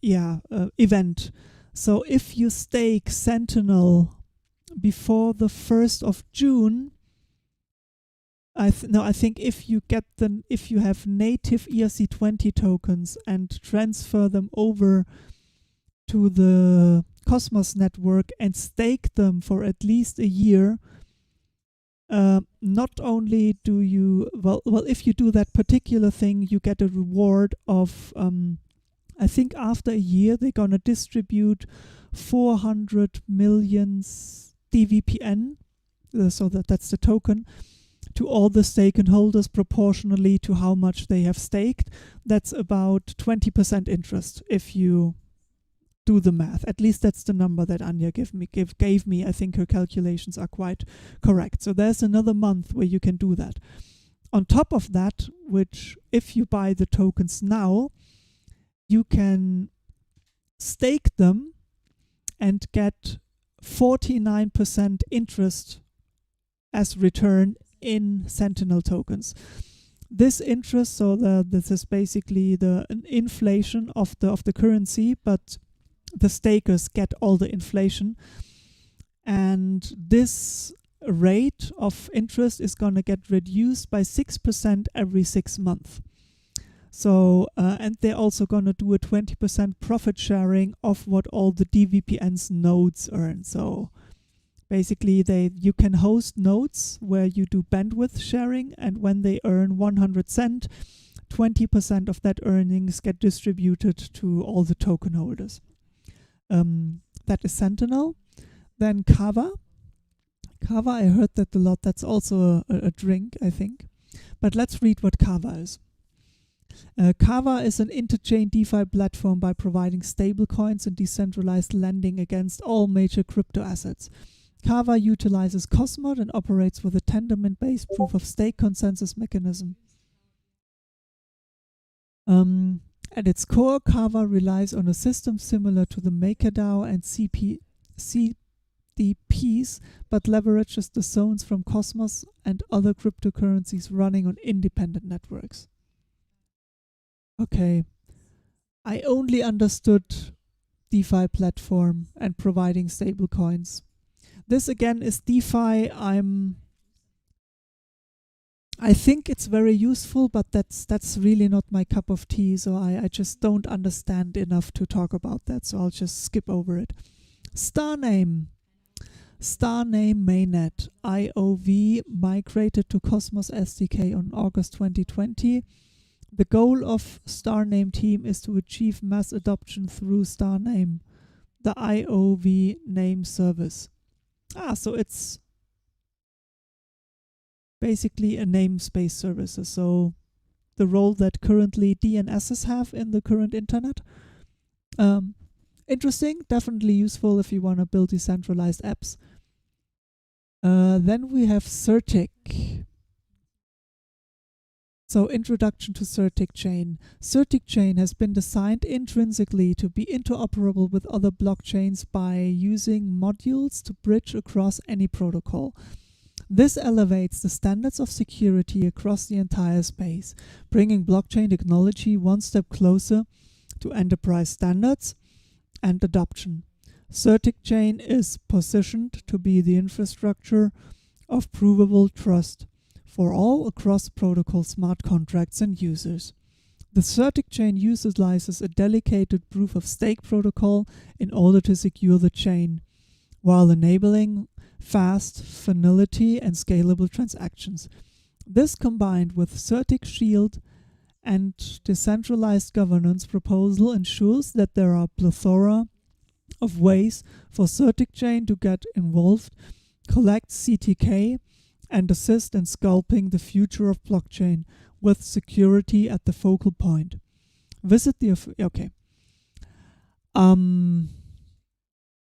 event. So if you stake Sentinel before the 1st of June, I think if you have native ERC20 tokens and transfer them over to the Cosmos network and stake them for at least a year, not only do you, if you do that particular thing, you get a reward of, I think after a year, they're going to distribute 400 million DVPN, so that's the token, to all the staking holders proportionally to how much they have staked. That's about 20% interest if you do the math. At least that's the number that Anya gave me. I think her calculations are quite correct. So there's another month where you can do that. On top of that, which if you buy the tokens now, you can stake them and get 49% interest as return in Sentinel tokens. This interest, so this is basically an inflation of the currency, but the stakers get all the inflation, and this rate of interest is going to get reduced by 6% every 6 months. So and they're also going to do a 20% profit sharing of what all the DVPN's nodes earn. So basically you can host nodes where you do bandwidth sharing, and when they earn 100 cent, 20% of that earnings get distributed to all the token holders. That is Sentinel. Then Kava. Kava, I heard that a lot. That's also a drink, I think. But let's read what Kava is. Kava is an interchain DeFi platform by providing stablecoins and decentralized lending against all major crypto assets. Kava utilizes Cosmos and operates with a Tendermint-based proof-of-stake consensus mechanism. At its core, Kava relies on a system similar to the MakerDAO and CDPs, but leverages the zones from Cosmos and other cryptocurrencies running on independent networks. Okay, I only understood DeFi platform and providing stablecoins. This again is DeFi. I think it's very useful, but that's really not my cup of tea, so I just don't understand enough to talk about that, so I'll just skip over it. Starname mainnet IOV migrated to Cosmos SDK on August 2020. The goal of Starname team is to achieve mass adoption through Starname, the IOV name service. So it's basically a namespace services. So the role that currently DNSs have in the current internet. interesting, definitely useful if you want to build decentralized apps. Then we have Certic. So, introduction to Certic chain. Certic chain has been designed intrinsically to be interoperable with other blockchains by using modules to bridge across any protocol. This elevates the standards of security across the entire space, bringing blockchain technology one step closer to enterprise standards and adoption. Certic chain is positioned to be the infrastructure of provable trust for all across protocol smart contracts and users. The Certic chain utilizes a dedicated proof of stake protocol in order to secure the chain, while enabling fast, finality, and scalable transactions. This, combined with Certic Shield and decentralized governance proposal, ensures that there are a plethora of ways for Certic chain to get involved, collect CTK, and assist in sculpting the future of blockchain with security at the focal point. Visit the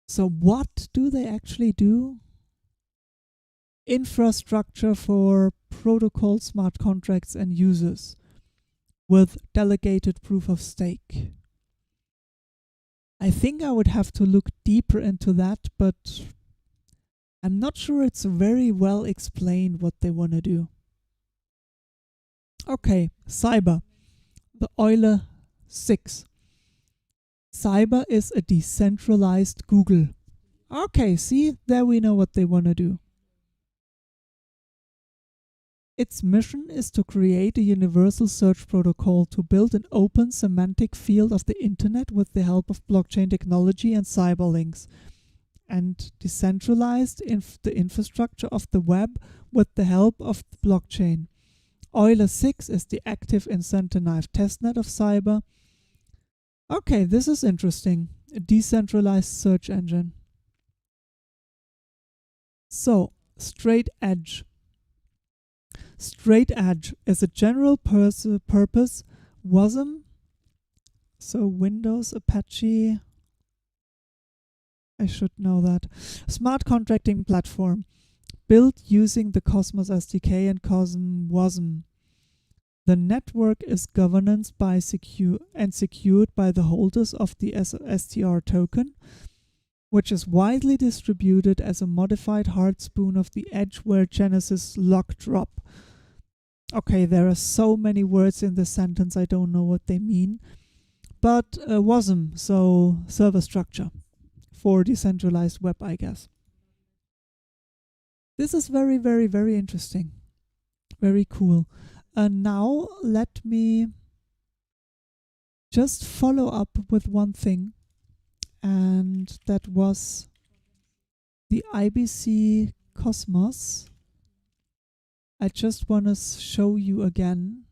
so what do they actually do? Infrastructure for protocol smart contracts and users with delegated proof of stake. I think I would have to look deeper into that, but I'm not sure it's very well explained what they want to do. Okay, Cyber, the Euler 6. Cyber is a decentralized Google. Okay, see, there we know what they want to do. Its mission is to create a universal search protocol to build an open semantic field of the internet with the help of blockchain technology and cyberlinks, and decentralized the infrastructure of the web with the help of the blockchain. Euler 6 is the active incentivized testnet of Cyber. Okay, this is interesting. A decentralized search engine. So, Straight Edge. Straight Edge is a general purpose WASM, so Windows, Apache, I should know that, smart contracting platform built using the Cosmos SDK and Cosm WASM. The network is governed by secured by the holders of the STR token, which is widely distributed as a modified hard spoon of the Edgeware Genesis lock drop. Okay, there are so many words in this sentence, I don't know what they mean. But WASM, so server structure for decentralized web, I guess. This is very, very, very interesting. Very cool. Now let me just follow up with one thing, and that was the IBC Cosmos. I just want to show you again.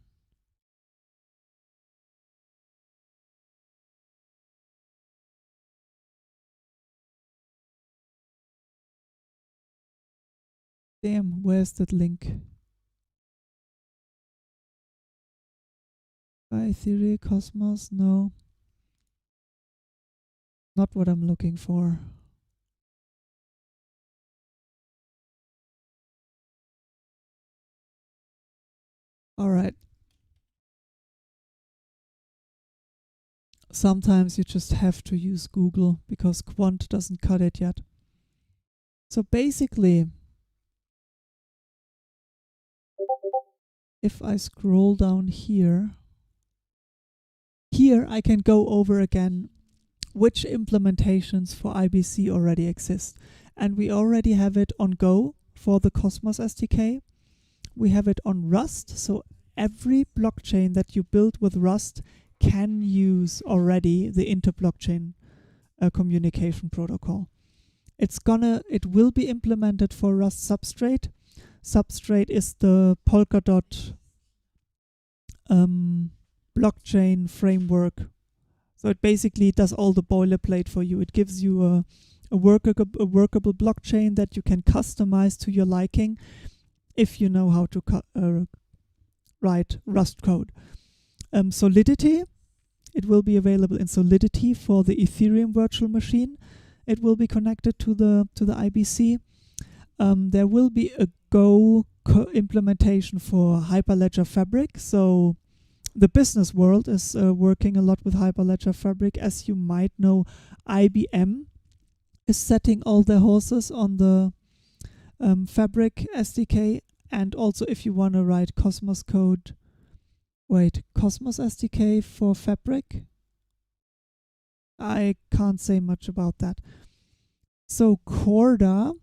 Damn, where's that link? Ethereum Cosmos? No. Not what I'm looking for. Alright. Sometimes you just have to use Google because Quant doesn't cut it yet. So basically, if I scroll down here I can go over again which implementations for IBC already exist. And we already have it on Go for the Cosmos SDK. We have it on Rust, so every blockchain that you build with Rust can use already the inter-blockchain communication protocol. It will be implemented for Rust Substrate. Substrate is the Polkadot blockchain framework. So it basically does all the boilerplate for you. It gives you a workable blockchain that you can customize to your liking if you know how to write Rust code. Solidity It will be available in Solidity for the Ethereum virtual machine. It will be connected to the IBC. There will be a Go implementation for Hyperledger Fabric. So the business world is working a lot with Hyperledger Fabric. As you might know, IBM is setting all their horses on the Fabric SDK. And also, if you want to write Cosmos code, Cosmos SDK for Fabric? I can't say much about that. So Corda,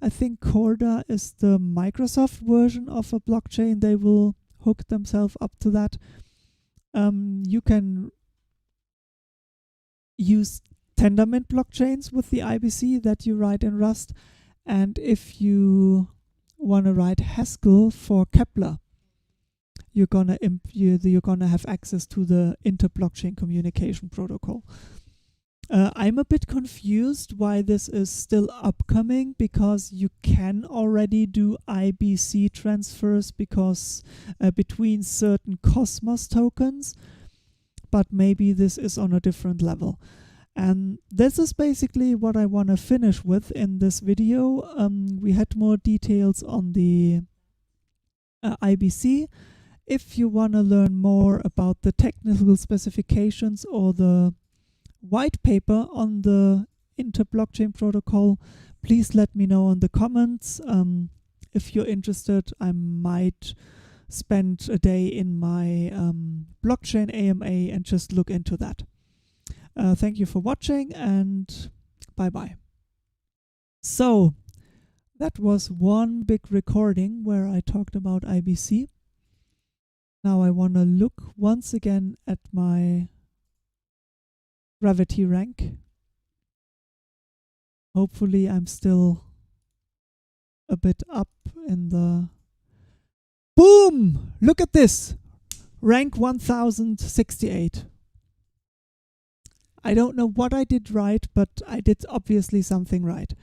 I think Corda is the Microsoft version of a blockchain. They will hook themselves up to that. You can use Tendermint blockchains with the IBC that you write in Rust. And if you want to write Haskell for Kepler, you're gonna have access to the inter-blockchain communication protocol. I'm a bit confused why this is still upcoming, because you can already do IBC transfers between certain Cosmos tokens, but maybe this is on a different level. And this is basically what I want to finish with in this video. We had more details on the IBC. If you want to learn more about the technical specifications or the white paper on the inter-blockchain protocol, please let me know in the comments. If you're interested, I might spend a day in my blockchain AMA and just look into that. Thank you for watching, and bye-bye. So, that was one big recording where I talked about IBC. Now I want to look once again at my Gravity rank. Hopefully I'm still a bit up in the... Boom! Look at this! Rank 1068. I don't know what I did right, but I did obviously something right.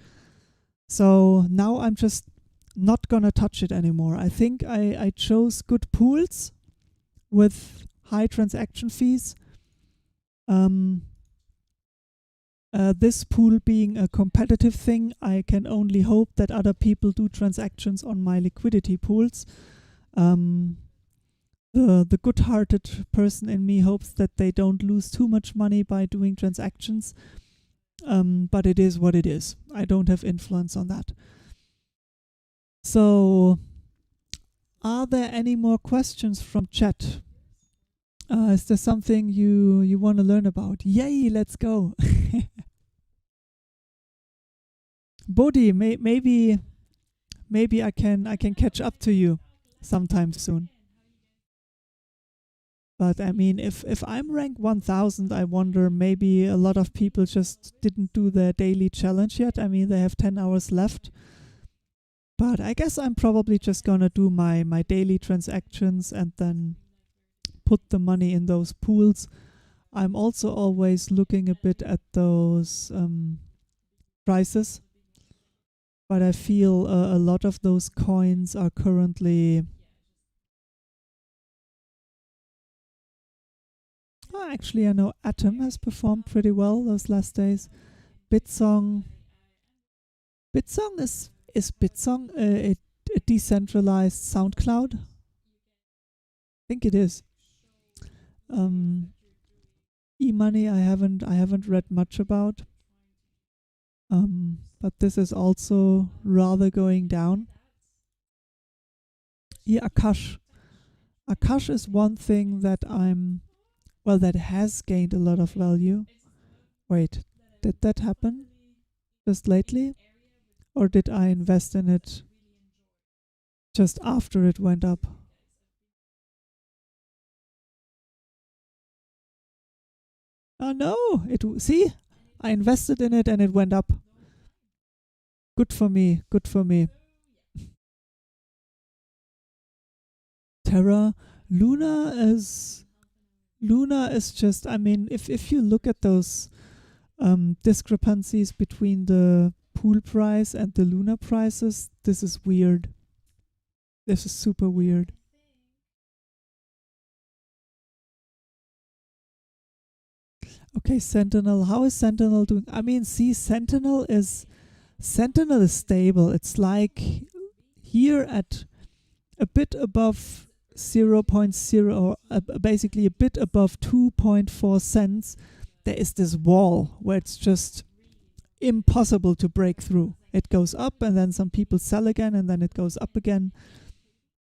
So now I'm just not gonna touch it anymore. I think I chose good pools with high transaction fees. This pool being a competitive thing, I can only hope that other people do transactions on my liquidity pools. The good-hearted person in me hopes that they don't lose too much money by doing transactions, but it is what it is. I don't have influence on that. So, are there any more questions from chat? Is there something you want to learn about? Yay, let's go. Bodhi, maybe I can catch up to you sometime soon. But I mean, if I'm rank 1000, I wonder maybe a lot of people just didn't do their daily challenge yet. I mean, they have 10 hours left. But I guess I'm probably just gonna do my daily transactions and then put the money in those pools. I'm also always looking a bit at those prices. But I feel a lot of those coins are currently... actually, I know Atom has performed pretty well those last days. Bitsong is Bitsong a decentralized SoundCloud? I think it is. E-money I haven't read much about. But this is also rather going down. Yeah, Akash. Akash is one thing that that has gained a lot of value. Wait, did that happen just lately? Or did I invest in it just after it went up? Oh no, see? I invested in it and it went up. Good for me, good for me. Terra, Luna is just, I mean, if you look at those discrepancies between the pool price and the Luna prices, this is weird. This is super weird. Okay, Sentinel. How is Sentinel doing? I mean, see, Sentinel is stable. It's like here at a bit above 0.0, basically a bit above 2.4 cents. There is this wall where it's just impossible to break through. It goes up and then some people sell again and then it goes up again.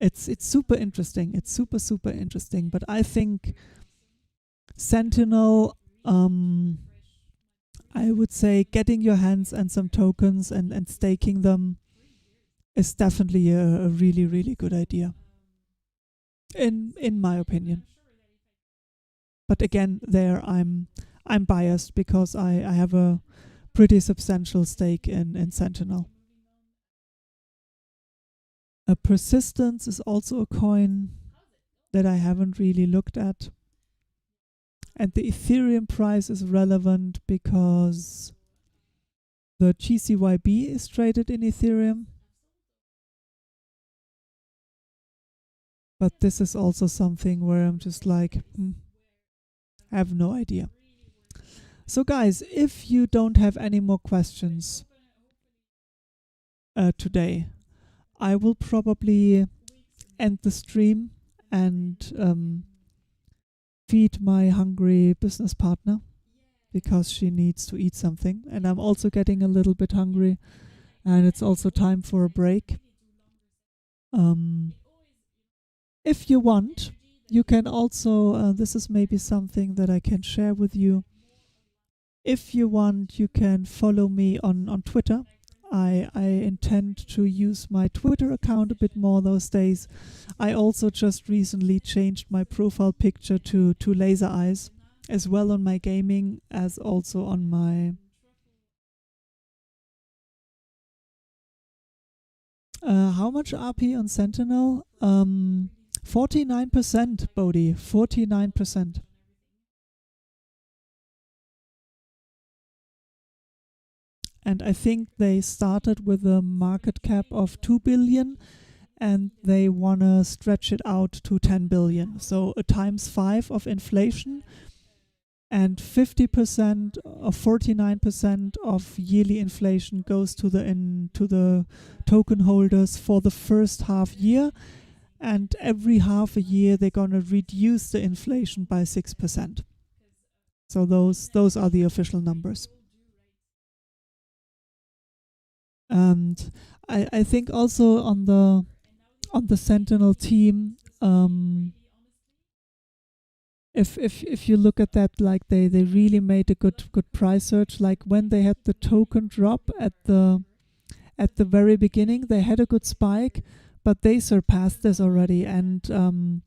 It's super interesting. It's super interesting. But I think Sentinel, I would say getting your hands on some tokens and staking them is definitely a really good idea, in my opinion. But again, there I'm biased because I have a pretty substantial stake in Sentinel. A Persistence is also a coin that I haven't really looked at. And the Ethereum price is relevant because the GCYB is traded in Ethereum. But this is also something where I'm just like, I have no idea. So guys, if you don't have any more questions today, I will probably end the stream and feed my hungry business partner because she needs to eat something. And I'm also getting a little bit hungry and it's also time for a break. If you want, you can also, this is maybe something that I can share with you. If you want, you can follow me on Twitter. I intend to use my Twitter account a bit more those days. I also just recently changed my profile picture to laser eyes, as well on my gaming as also on my how much RP on Sentinel? 49%, Bodhi, 49%. And I think they started with a market cap of 2 billion and they want to stretch it out to 10 billion. So a times 5 of inflation and 50% or 49% of yearly inflation goes to the token holders for the first half year. And every half a year, they're going to reduce the inflation by 6%. So those are the official numbers. And I think also on the Sentinel team, if you look at that, like they really made a good price surge. Like when they had the token drop at the very beginning, they had a good spike, but they surpassed this already. And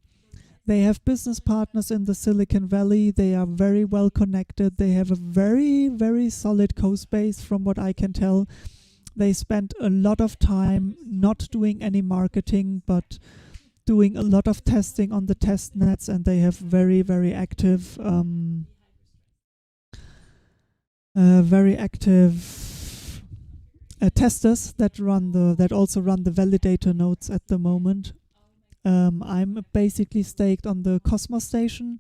they have business partners in the Silicon Valley. They are very well connected. They have a very solid cost base from what I can tell. They spent a lot of time not doing any marketing, but doing a lot of testing on the test nets, and they have very active testers that also run the validator nodes at the moment. I'm basically staked on the Cosmos Station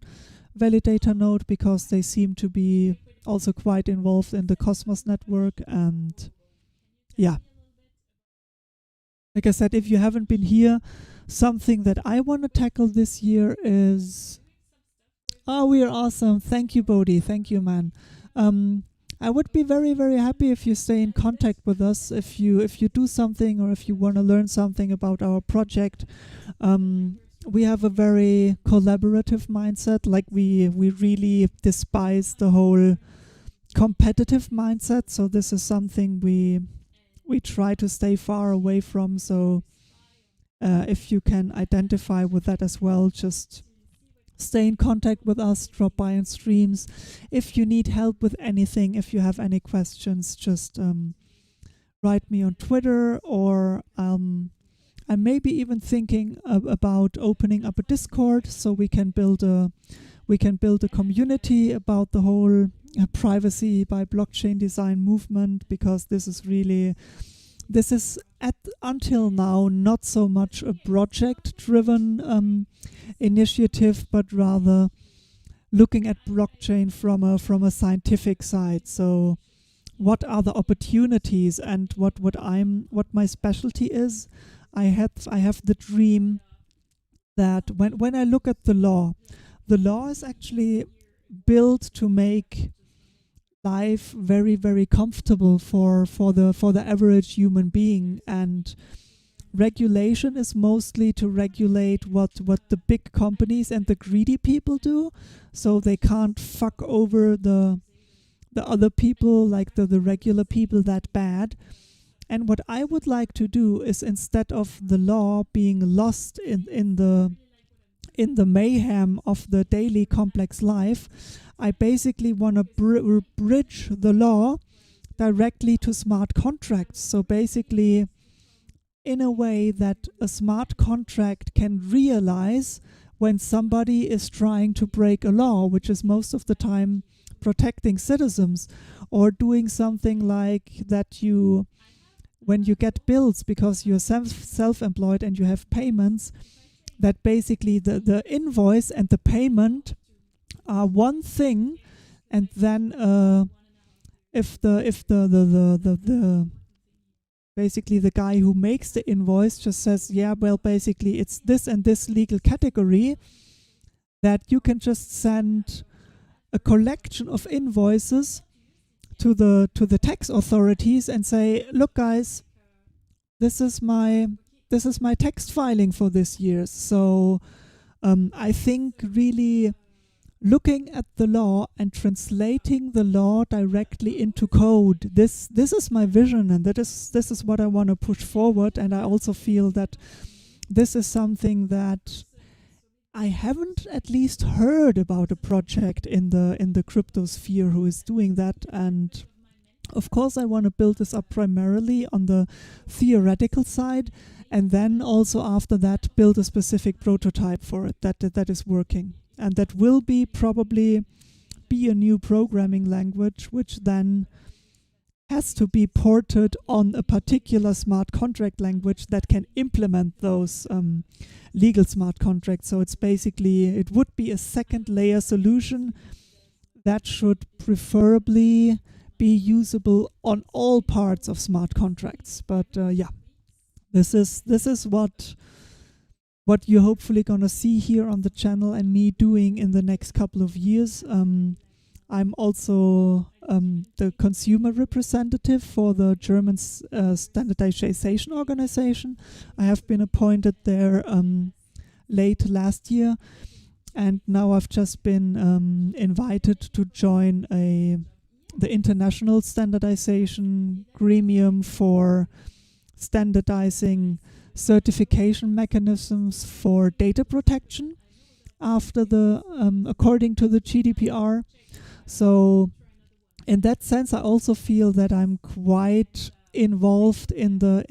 validator node because they seem to be also quite involved in the Cosmos network. And yeah, like I said, if you haven't been here, something that I want to tackle this year is, we are awesome. Thank you, Bodhi. Thank you, man. I would be very happy if you stay in contact with us, if you do something or if you want to learn something about our project. We have a very collaborative mindset. Like we really despise the whole competitive mindset. So this is something we try to stay far away from. So if you can identify with that as well, just stay in contact with us, drop by on streams. If you need help with anything, if you have any questions, just write me on Twitter, or I'm maybe even thinking about opening up a Discord so we can build a community about the whole privacy by blockchain design movement, because this is until now not so much a project driven initiative, but rather looking at blockchain from a scientific side. So what are the opportunities, and what my specialty is. I have the dream that when I look at the law is actually built to make life very, very comfortable for the average human being, and regulation is mostly to regulate what the big companies and the greedy people do, so they can't fuck over the other people, like the regular people, that bad. And what I would like to do is, instead of the law being lost in the mayhem of the daily complex life, I basically want to bridge the law directly to smart contracts. So basically, in a way that a smart contract can realize when somebody is trying to break a law, which is most of the time protecting citizens, or doing something like that when you get bills because you're self-employed and you have payments, that basically the invoice and the payment are one thing, and then if the basically the guy who makes the invoice just says, yeah, well, basically it's this and this legal category, that you can just send a collection of invoices to the tax authorities and say, look guys, this is my tax filing for this year. So I think really looking at the law and translating the law directly into code, this is my vision, and this is what I want to push forward. And I also feel that this is something that I haven't at least heard about a project in the crypto sphere who is doing that. And of course I want to build this up primarily on the theoretical side, and then also after that build a specific prototype for it that is working, and that will probably be a new programming language, which then has to be ported on a particular smart contract language that can implement those legal smart contracts. So it would be a second layer solution that should preferably be usable on all parts of smart contracts. But yeah, this is what you're hopefully gonna see here on the channel and me doing in the next couple of years. I'm also the consumer representative for the German standardization organization. I have been appointed there late last year, and now I've just been invited to join the international standardization gremium for standardizing certification mechanisms for data protection after according to the GDPR. So in that sense, I also feel that I'm quite involved in the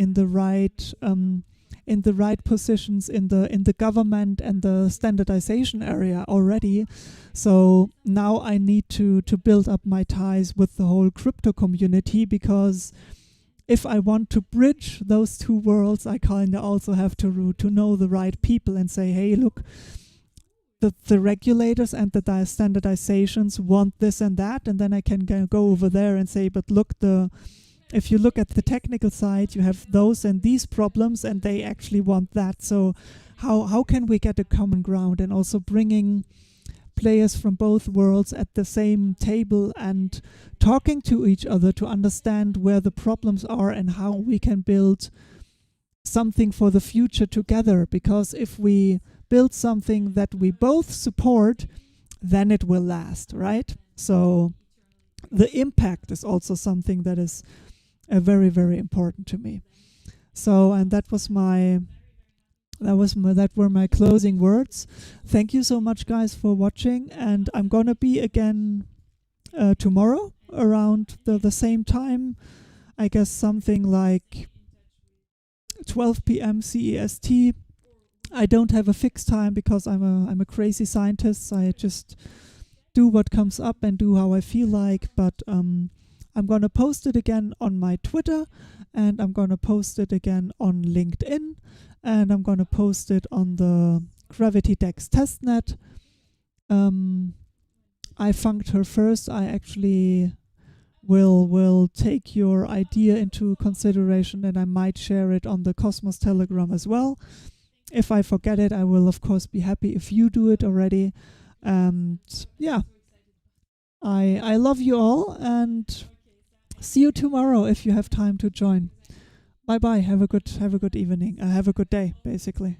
right positions in the government and the standardization area already. So now I need to build up my ties with the whole crypto community, because if I want to bridge those two worlds, I kind of also have to know the right people and say, hey, look, the regulators and the standardizations want this and that, and then I can go over there and say, but look, if you look at the technical side, you have those and these problems, and they actually want that. So how can we get a common ground, and also bringing players from both worlds at the same table and talking to each other to understand where the problems are and how we can build something for the future together. Because if we build something that we both support, then it will last, right? So the impact is also something that is very, very important to me. So, and that were my closing words. Thank you so much, guys, for watching, and I'm gonna be again tomorrow around the same time. I guess something like 12 p.m. CEST. I don't have a fixed time because I'm a crazy scientist. I just do what comes up and do how I feel like. But I'm gonna post it again on my Twitter, and I'm gonna post it again on LinkedIn, and I'm gonna post it on the GravityDex testnet. I funked her first. I actually will take your idea into consideration, and I might share it on the Cosmos Telegram as well. If I forget it, I will of course be happy if you do it already. And yeah, I love you all, and see you tomorrow if you have time to join. Bye bye. Have a good evening. Have a good day, basically.